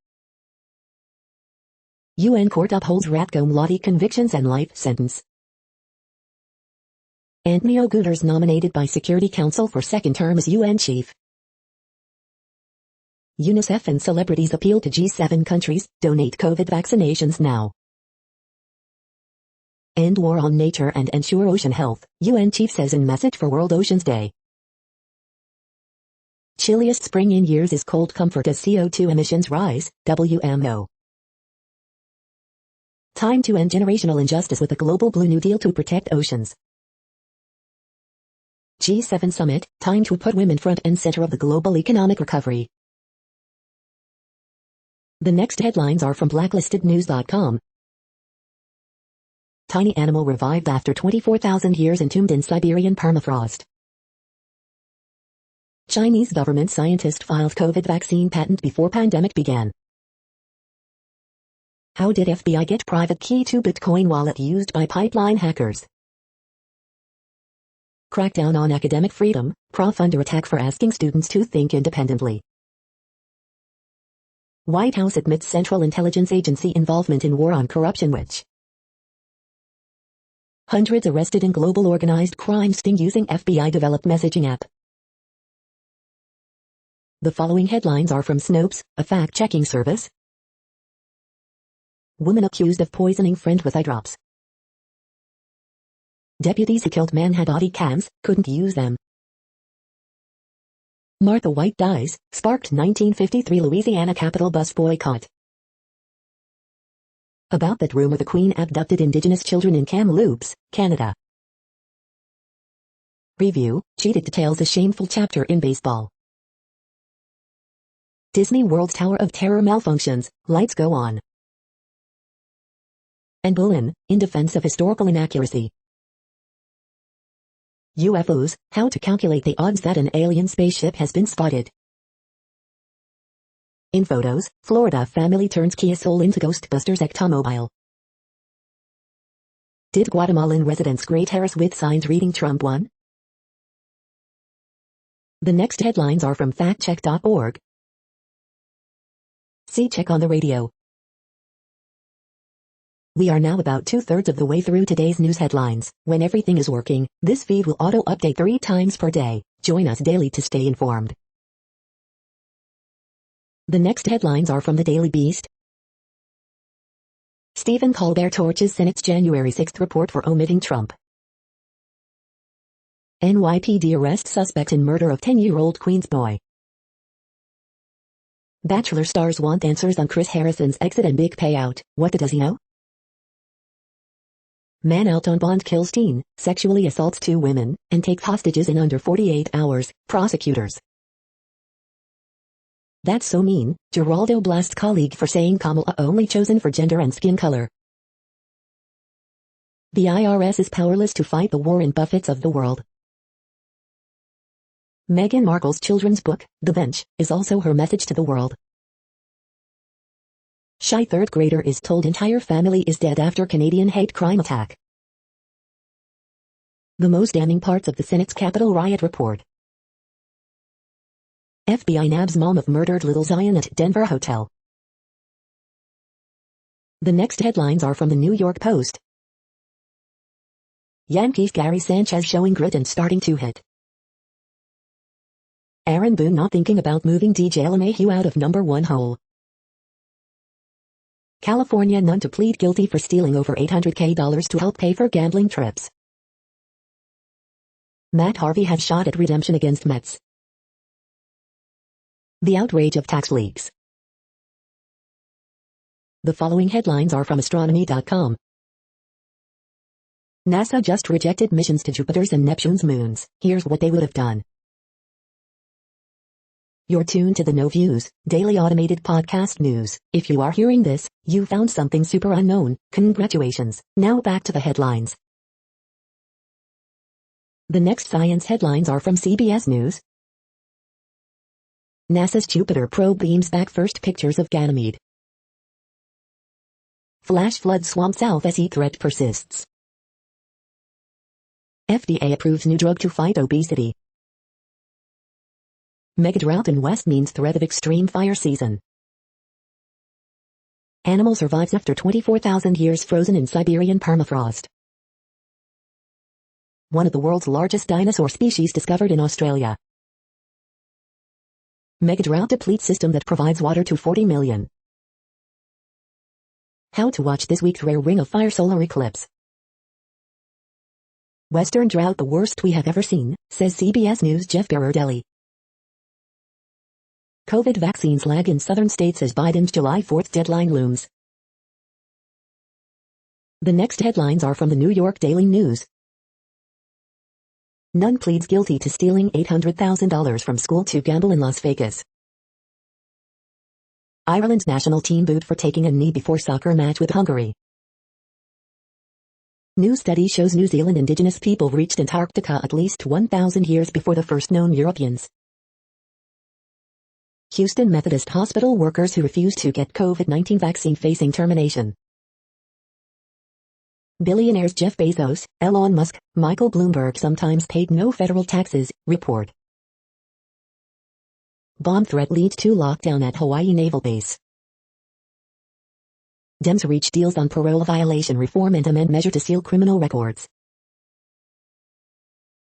UN court upholds Ratko Mladi convictions and life sentence. Antonio Guterres nominated by Security Council for second term as UN chief. UNICEF and celebrities appeal to G7 countries, donate COVID vaccinations now. End war on nature and ensure ocean health, UN chief says in message for World Oceans Day. Chilliest spring in years is cold comfort as CO2 emissions rise, WMO. Time to end generational injustice with a global Blue New Deal to protect oceans. G7 Summit, time to put women front and center of the global economic recovery. The next headlines are from blacklistednews.com. Tiny animal revived after 24,000 years entombed in Siberian permafrost. Chinese government scientist filed COVID vaccine patent before pandemic began. How did FBI get private key to Bitcoin wallet used by pipeline hackers? Crackdown on academic freedom, prof under attack for asking students to think independently. White House admits Central Intelligence Agency involvement in war on corruption witch. Hundreds arrested in global organized crime sting using FBI-developed messaging app. The following headlines are from Snopes, a fact-checking service. Woman accused of poisoning friend with eye drops. Deputies who killed man had body cams, couldn't use them. Martha White dies, sparked 1953 Louisiana Capitol bus boycott. About that rumor the Queen abducted Indigenous children in Kamloops, Canada. Review, cheated details a shameful chapter in baseball. Disney World's Tower of Terror malfunctions, lights go on. And Bullen, in defense of historical inaccuracy. UFOs, how to calculate the odds that an alien spaceship has been spotted. In photos, Florida family turns Kia Soul into Ghostbusters ectomobile. Did Guatemalan residents greet Harris with signs reading Trump won? The next headlines are from factcheck.org. See check on the radio. We are now about 2/3 of the way through today's news headlines. When everything is working, this feed will auto-update 3 times per day. Join us daily to stay informed. The next headlines are from the Daily Beast. Stephen Colbert torches Senate's January 6th report for omitting Trump. NYPD arrests suspect in murder of 10-year-old Queens boy. Bachelor stars want answers on Chris Harrison's exit and big payout. What does he know? Man out on bond kills teen, sexually assaults 2 women, and takes hostages in under 48 hours, prosecutors. That's so mean, Geraldo blasts colleague for saying Kamala only chosen for gender and skin color. The IRS is powerless to fight the Warren Buffetts of the world. Meghan Markle's children's book, The Bench, is also her message to the world. Shy 3rd grader is told entire family is dead after Canadian hate crime attack. The most damning parts of the Senate's Capitol riot report. FBI nabs mom of murdered little Zion at Denver hotel. The next headlines are from the New York Post. Yankees Gary Sanchez showing grit and starting to hit. Aaron Boone not thinking about moving DJ LeMahieu out of number 1 hole. California nun to plead guilty for stealing over $800K to help pay for gambling trips. Matt Harvey has shot at redemption against Mets. The outrage of tax leaks. The following headlines are from astronomy.com. NASA just rejected missions to Jupiter's and Neptune's moons. Here's what they would have done. You're tuned to the No Views, daily automated podcast news. If you are hearing this, you found something super unknown. Congratulations. Now back to the headlines. The next science headlines are from CBS News. NASA's Jupiter probe beams back first pictures of Ganymede. Flash flood swamp South SE threat persists. FDA approves new drug to fight obesity. Mega drought in West means threat of extreme fire season. Animal survives after 24,000 years frozen in Siberian permafrost. One of the world's largest dinosaur species discovered in Australia. Mega drought depletes system that provides water to 40 million. How to watch this week's rare ring of fire solar eclipse. Western drought the worst we have ever seen, says CBS News' Jeff Berardelli. COVID vaccines lag in southern states as Biden's July 4th deadline looms. The next headlines are from the New York Daily News. Nun pleads guilty to stealing $800,000 from school to gamble in Las Vegas. Ireland national team booed for taking a knee before soccer match with Hungary. New study shows New Zealand indigenous people reached Antarctica at least 1,000 years before the first known Europeans. Houston Methodist Hospital workers who refuse to get COVID-19 vaccine facing termination. Billionaires Jeff Bezos, Elon Musk, Michael Bloomberg sometimes paid no federal taxes, report. Bomb threat leads to lockdown at Hawaii Naval Base. Dems reach deals on parole violation reform and amend measure to seal criminal records.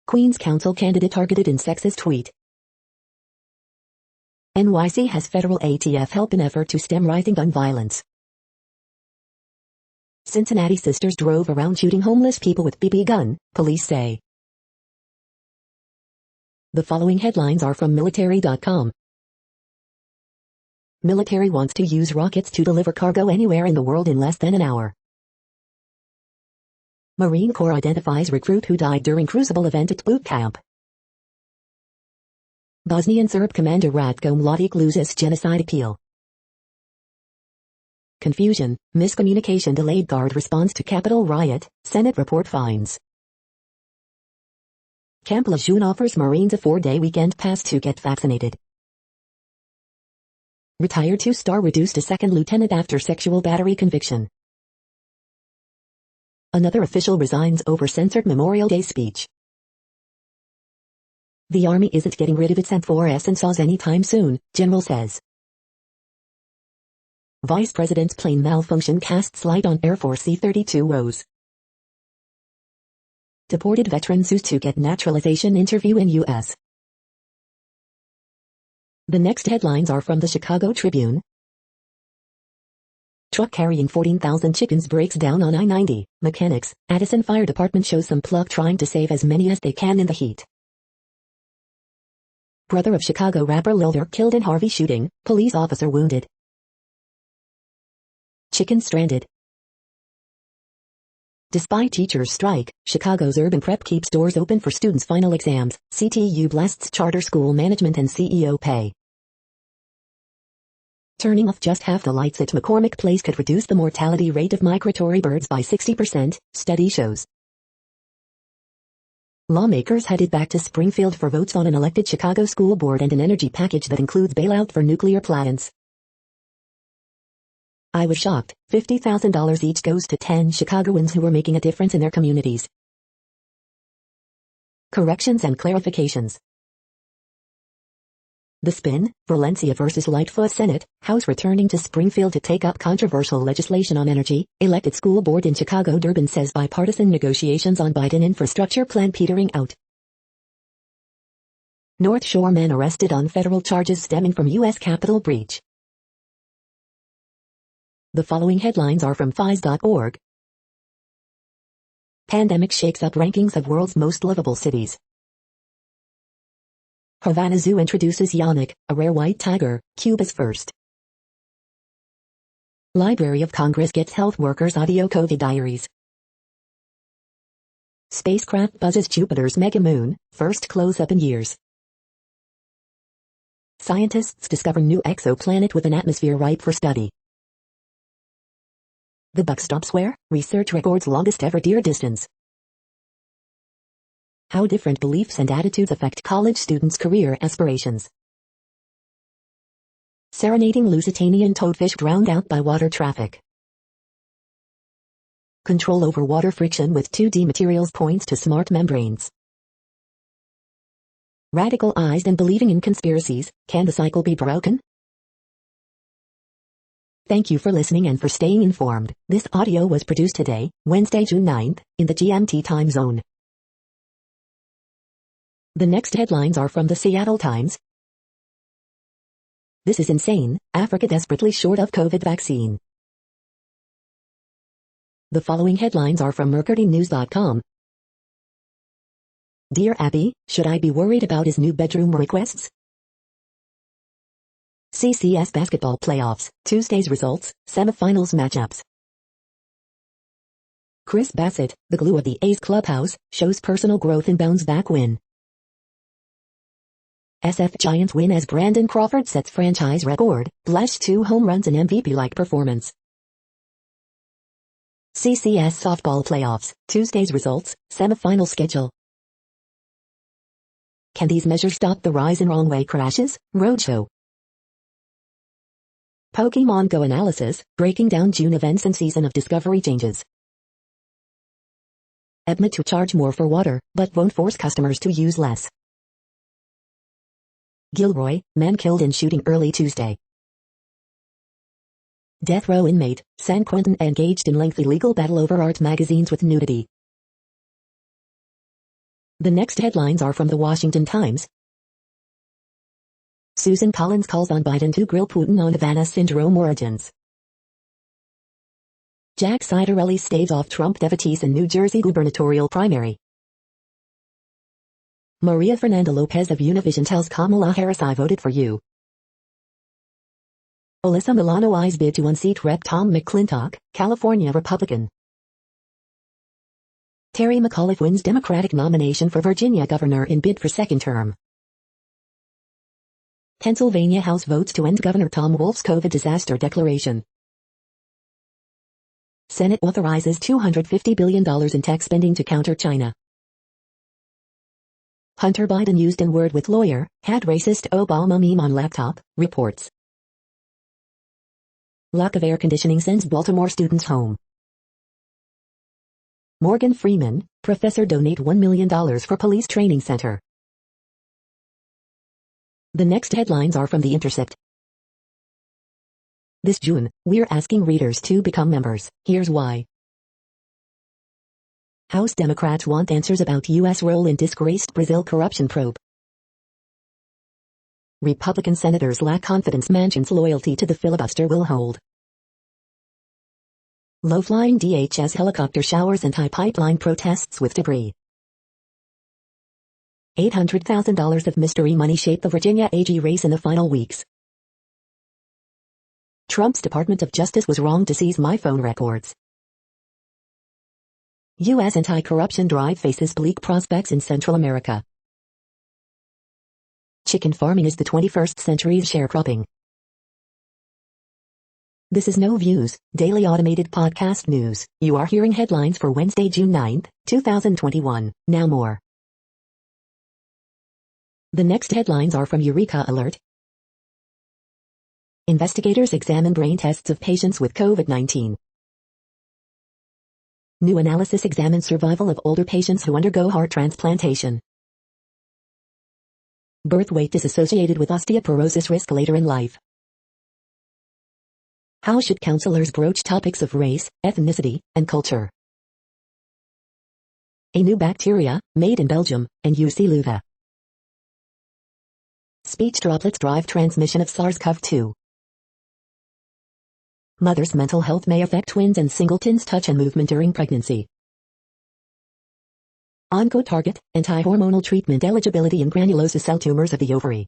Queen's Counsel candidate targeted in sexist tweet. NYC has federal ATF help in effort to stem rising gun violence. Cincinnati sisters drove around shooting homeless people with BB gun, police say. The following headlines are from military.com. Military wants to use rockets to deliver cargo anywhere in the world in less than an hour. Marine Corps identifies recruit who died during Crucible event at boot camp. Bosnian Serb commander Ratko Mladic loses genocide appeal. Confusion, miscommunication delayed guard response to Capitol riot, Senate report finds. Camp Lejeune offers Marines a 4-day weekend pass to get vaccinated. Retired 2-star reduced to second lieutenant after sexual battery conviction. Another official resigns over censored Memorial Day speech. The Army isn't getting rid of its M4S and saws anytime soon, General says. Vice President's plane malfunction casts light on Air Force C-32 woes. Deported veteran sues to get naturalization interview in U.S. The next headlines are from the Chicago Tribune. Truck carrying 14,000 chickens breaks down on I-90. Mechanics, Addison Fire Department shows some pluck trying to save as many as they can in the heat. Brother of Chicago rapper Lil Durk killed in Harvey shooting, police officer wounded. Chickens stranded. Despite teachers' strike, Chicago's urban prep keeps doors open for students' final exams. CTU blasts charter school management and CEO pay. Turning off just half the lights at McCormick Place could reduce the mortality rate of migratory birds by 60%, study shows. Lawmakers headed back to Springfield for votes on an elected Chicago school board and an energy package that includes bailout for nuclear plants. I was shocked. $50,000 each goes to 10 Chicagoans who are making a difference in their communities. Corrections and clarifications. The spin, Valencia versus Lightfoot. Senate, House returning to Springfield to take up controversial legislation on energy. Elected school board in Chicago. Durbin says bipartisan negotiations on Biden infrastructure plan petering out. North Shore man arrested on federal charges stemming from U.S. Capitol breach. The following headlines are from FIS.org. Pandemic shakes up rankings of world's most livable cities. Havana Zoo introduces Yannick, a rare white tiger, Cuba's first. Library of Congress gets health workers audio COVID diaries. Spacecraft buzzes Jupiter's mega moon, first close-up in years. Scientists discover new exoplanet with an atmosphere ripe for study. The buck stops where? Research records longest ever deer distance. How different beliefs and attitudes affect college students' career aspirations. Serenading Lusitanian toadfish drowned out by water traffic. Control over water friction with 2D materials points to smart membranes. Radicalized and believing in conspiracies, can the cycle be broken? Thank you for listening and for staying informed. This audio was produced today, Wednesday, June 9th, in the GMT time zone. The next headlines are from the Seattle Times. This is insane, Africa desperately short of COVID vaccine. The following headlines are from mercurynews.com. Dear Abby, should I be worried about his new bedroom requests? CCS basketball playoffs, Tuesday's results, semifinals matchups. Chris Bassett, the glue of the A's clubhouse, shows personal growth in bounce-back win. SF Giants win as Brandon Crawford sets franchise record, flash 2 home runs and MVP-like performance. CCS softball playoffs, Tuesday's results, semifinal schedule. Can these measures stop the rise in wrong-way crashes? Roadshow. Pokemon Go analysis, breaking down June events and season of discovery changes. EBMA to charge more for water, but won't force customers to use less. Gilroy, man killed in shooting early Tuesday. Death row inmate, San Quentin engaged in lengthy legal battle over art magazines with nudity. The next headlines are from the Washington Times. Susan Collins calls on Biden to grill Putin on Havana syndrome origins. Jack Cidarelli staves off Trump devotees in New Jersey gubernatorial primary. Maria Fernanda Lopez of Univision tells Kamala Harris I voted for you. Alyssa Milano eyes bid to unseat Rep. Tom McClintock, California Republican. Terry McAuliffe wins Democratic nomination for Virginia governor in bid for second term. Pennsylvania House votes to end Governor Tom Wolf's COVID disaster declaration. Senate authorizes $250 billion in tech spending to counter China. Hunter Biden used N-word with lawyer, had racist Obama meme on laptop, reports. Lack of air conditioning sends Baltimore students home. Morgan Freeman, professor donate $1 million for police training center. The next headlines are from The Intercept. This June, we're asking readers to become members. Here's why. House Democrats want answers about U.S. role in disgraced Brazil corruption probe. Republican senators lack confidence Manchin's loyalty to the filibuster will hold. Low-flying DHS helicopter showers anti-pipeline protests with debris. $800,000 of mystery money shaped the Virginia AG race in the final weeks. Trump's Department of Justice was wrong to seize my phone records. U.S. anti-corruption drive faces bleak prospects in Central America. Chicken farming is the 21st century's sharecropping. This is No Views, daily automated podcast news. You are hearing headlines for Wednesday, June 9th, 2021. Now more. The next headlines are from Eureka Alert. Investigators examine brain tests of patients with COVID-19. New analysis examines survival of older patients who undergo heart transplantation. Birth weight is associated with osteoporosis risk later in life. How should counselors broach topics of race, ethnicity, and culture? A new bacteria, made in Belgium, and UC Louvain. Speech droplets drive transmission of SARS-CoV-2. Mother's mental health may affect twins and singletons' touch and movement during pregnancy. OncoTarget, anti-hormonal treatment eligibility in granulosa cell tumors of the ovary.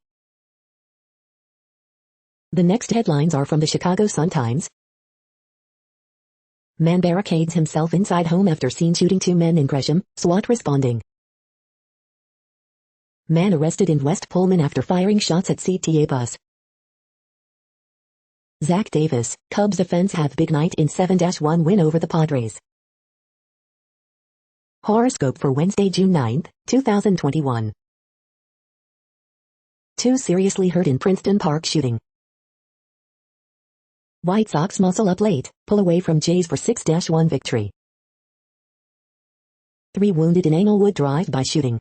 The next headlines are from the Chicago Sun-Times. Man barricades himself inside home after seen shooting 2 men in Gresham, SWAT responding. Man arrested in West Pullman after firing shots at CTA bus. Zach Davis, Cubs offense have big night in 7-1 win over the Padres. Horoscope for Wednesday, June 9, 2021. 2 seriously hurt in Princeton Park shooting. White Sox muscle up late, pull away from Jays for 6-1 victory. 3 wounded in Englewood drive-by shooting.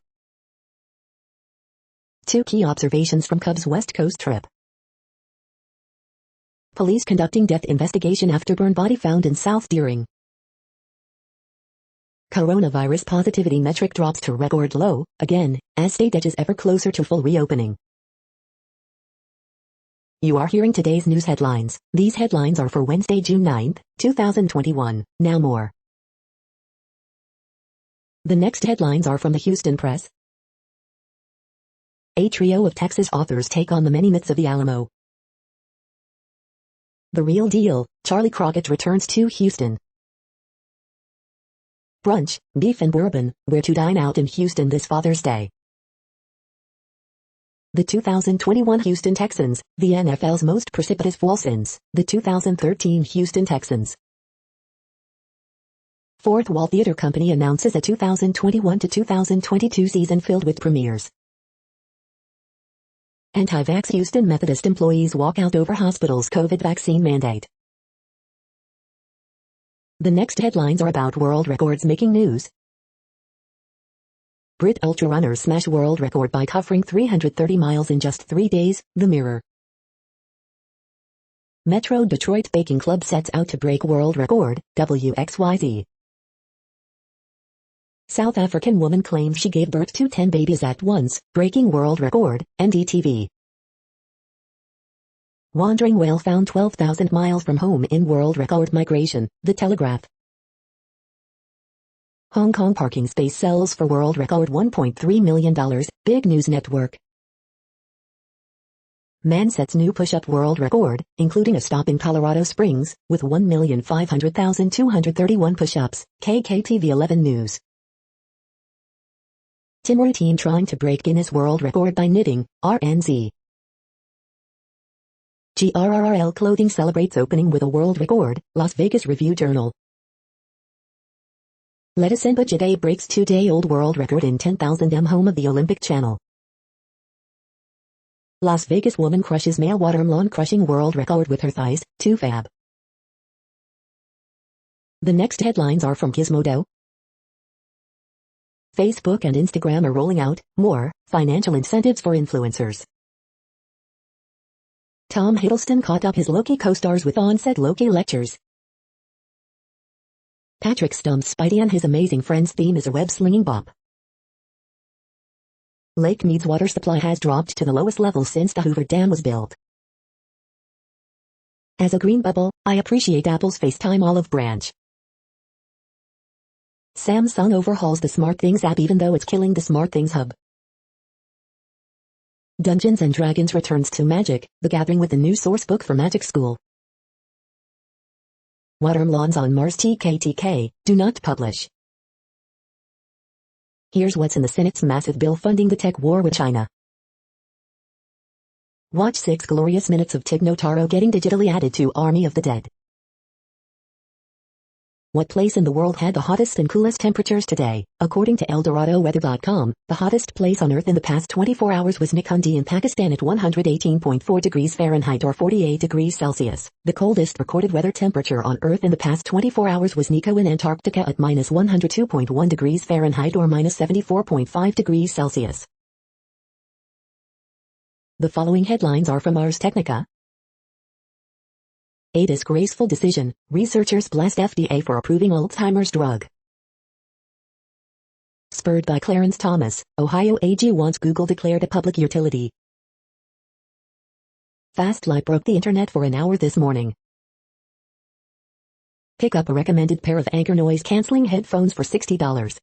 2 key observations from Cubs West Coast trip. Police conducting death investigation after burn body found in South Deering. Coronavirus positivity metric drops to record low, again, as state edges ever closer to full reopening. You are hearing today's news headlines. These headlines are for Wednesday, June 9, 2021. Now more. The next headlines are from the Houston Press. A trio of Texas authors take on the many myths of the Alamo. The Real Deal, Charlie Crockett returns to Houston. Brunch, beef and bourbon, where to dine out in Houston this Father's Day. The 2021 Houston Texans, the NFL's most precipitous fall since the 2013 Houston Texans. Fourth Wall Theater Company announces a 2021 to 2022 season filled with premieres. Anti-vax Houston Methodist employees walk out over hospital's COVID vaccine mandate. The next headlines are about world records making news. Brit ultra runners smash world record by covering 330 miles in just 3 days, The Mirror. Metro Detroit Baking Club sets out to break world record, WXYZ. South African woman claims she gave birth to 10 babies at once, breaking world record, NDTV. Wandering whale found 12,000 miles from home in world record migration, The Telegraph. Hong Kong parking space sells for world record $1.3 million, Big News Network. Man sets new push-up world record, including a stop in Colorado Springs, with 1,500,231 push-ups, KKTV 11 News. Tim routine trying to break Guinness World Record by knitting, RNZ. GRRRL Clothing celebrates opening with a world record, Las Vegas Review-Journal. Lettuce and Bajade breaks 2-day-old world record in 10,000 m home of the Olympic Channel. Las Vegas woman crushes male watermelon crushing world record with her thighs, 2 Fab. The next headlines are from Gizmodo. Facebook and Instagram are rolling out more financial incentives for influencers. Tom Hiddleston caught up his Loki co-stars with on-set Loki lectures. Patrick stumps Spidey and his Amazing Friends theme is a web-slinging bop. Lake Mead's water supply has dropped to the lowest level since the Hoover Dam was built. As a green bubble, I appreciate Apple's FaceTime olive branch. Samsung overhauls the SmartThings app even though it's killing the SmartThings hub. Dungeons & Dragons returns to Magic, the Gathering with the new source book for Magic School. Watermelons on Mars TKTK, do not publish. Here's what's in the Senate's massive bill funding the tech war with China. Watch 6 glorious minutes of Tig Notaro getting digitally added to Army of the Dead. What place in the world had the hottest and coolest temperatures today? According to ElDoradoWeather.com, the hottest place on Earth in the past 24 hours was Nikundi in Pakistan at 118.4 degrees Fahrenheit or 48 degrees Celsius. The coldest recorded weather temperature on Earth in the past 24 hours was Nico in Antarctica at minus 102.1 degrees Fahrenheit or minus 74.5 degrees Celsius. The following headlines are from Ars Technica. A disgraceful decision, researchers blast FDA for approving Alzheimer's drug. Spurred by Clarence Thomas, Ohio AG wants Google declared a public utility. Fastlight broke the internet for an hour this morning. Pick up a recommended pair of Anchor noise-canceling headphones for $60.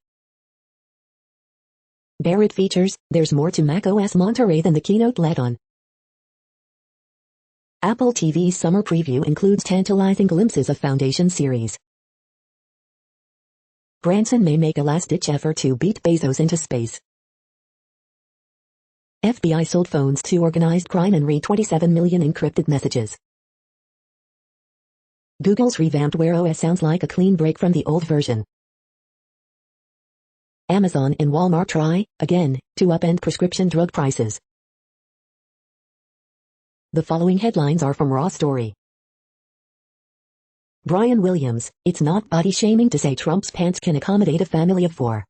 Barrett features, there's more to macOS Monterey than the keynote let on. Apple TV's summer preview includes tantalizing glimpses of Foundation series. Branson may make a last-ditch effort to beat Bezos into space. FBI sold phones to organized crime and read 27 million encrypted messages. Google's revamped Wear OS sounds like a clean break from the old version. Amazon and Walmart try, again, to upend prescription drug prices. The following headlines are from Raw Story. Brian Williams, it's not body shaming to say Trump's pants can accommodate a family of 4.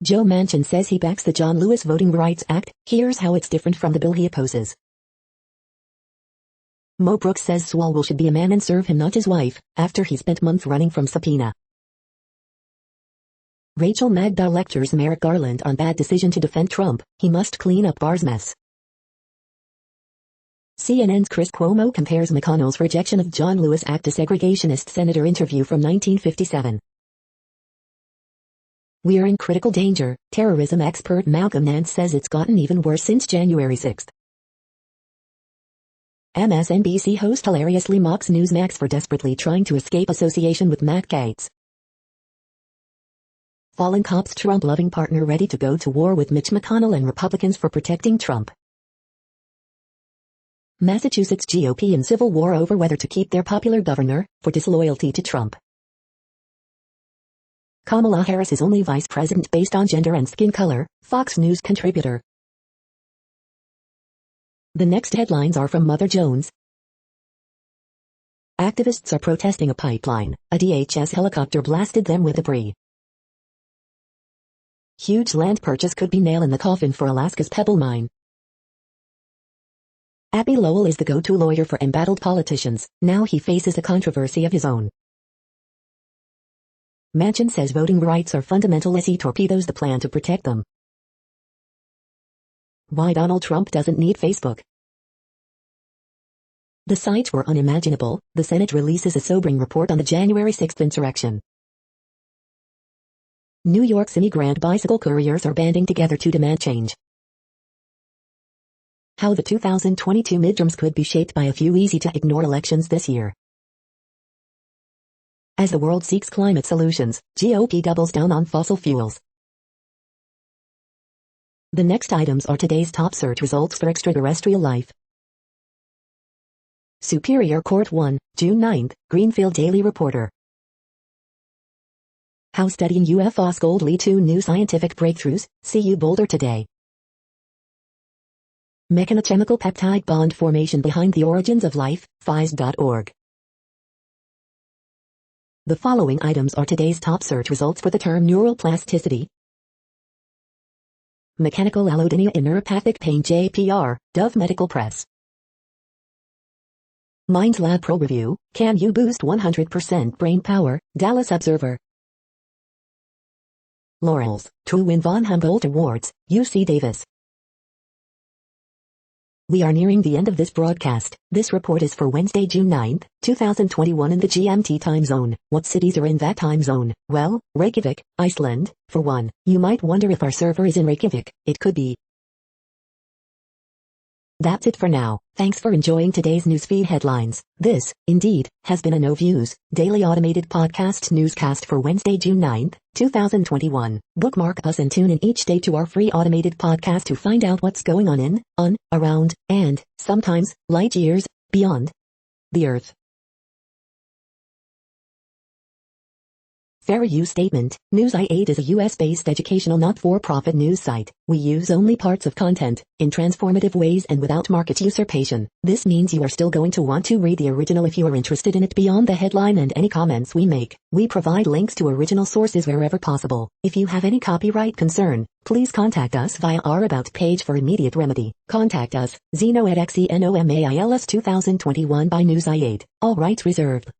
Joe Manchin says he backs the John Lewis Voting Rights Act. Here's how it's different from the bill he opposes. Mo Brooks says Swalwell should be a man and serve him, not his wife, after he spent months running from subpoena. Rachel Maddow lectures Merrick Garland on bad decision to defend Trump. He must clean up Barr's mess. CNN's Chris Cuomo compares McConnell's rejection of John Lewis Act to segregationist senator interview from 1957. We're in critical danger, terrorism expert Malcolm Nance says it's gotten even worse since January 6. MSNBC host hilariously mocks Newsmax for desperately trying to escape association with Matt Gaetz. Fallen cops Trump-loving partner ready to go to war with Mitch McConnell and Republicans for protecting Trump. Massachusetts GOP in civil war over whether to keep their popular governor, for disloyalty to Trump. Kamala Harris is only vice president based on gender and skin color, Fox News contributor. The next headlines are from Mother Jones. Activists are protesting a pipeline. A DHS helicopter blasted them with debris. Huge land purchase could be nail in the coffin for Alaska's Pebble Mine. Abby Lowell is the go-to lawyer for embattled politicians. Now he faces a controversy of his own. Manchin says voting rights are fundamental as he torpedoes the plan to protect them. Why Donald Trump doesn't need Facebook. The sights were unimaginable. The Senate releases a sobering report on the January 6 insurrection. New York's immigrant bicycle couriers are banding together to demand change. How the 2022 midterms could be shaped by a few easy-to-ignore elections this year. As the world seeks climate solutions, GOP doubles down on fossil fuels. The next items are today's top search results for extraterrestrial life. Superior Court 1, June 9, Greenfield Daily Reporter. How studying UFOs could lead to new scientific breakthroughs, CU Boulder Today. Mechanochemical peptide bond formation behind the origins of life, phys.org. The following items are today's top search results for the term neuroplasticity. Mechanical allodynia in neuropathic pain JPR, Dove Medical Press. Minds Lab Pro Review, Can You Boost 100% Brain Power, Dallas Observer. Laurels, to win von Humboldt Awards, UC Davis. We are nearing the end of this broadcast. This report is for Wednesday, June 9, 2021 in the GMT time zone. What cities are in that time zone? Well, Reykjavik, Iceland, for one. You might wonder if our server is in Reykjavik. It could be. That's it for now. Thanks for enjoying today's newsfeed headlines. This, indeed, has been a No Views, daily automated podcast newscast for Wednesday, June 9, 2021. Bookmark us and tune in each day to our free automated podcast to find out what's going on, around, and, sometimes, light years, beyond the Earth. Fair use statement. News i8 is a US-based educational not-for-profit news site. We use only parts of content, in transformative ways and without market usurpation. This means you are still going to want to read the original if you are interested in it beyond the headline and any comments we make. We provide links to original sources wherever possible. If you have any copyright concern, please contact us via our About page for immediate remedy. Contact us, Zeno at XENOMAILS 2021 by News i8. All rights reserved.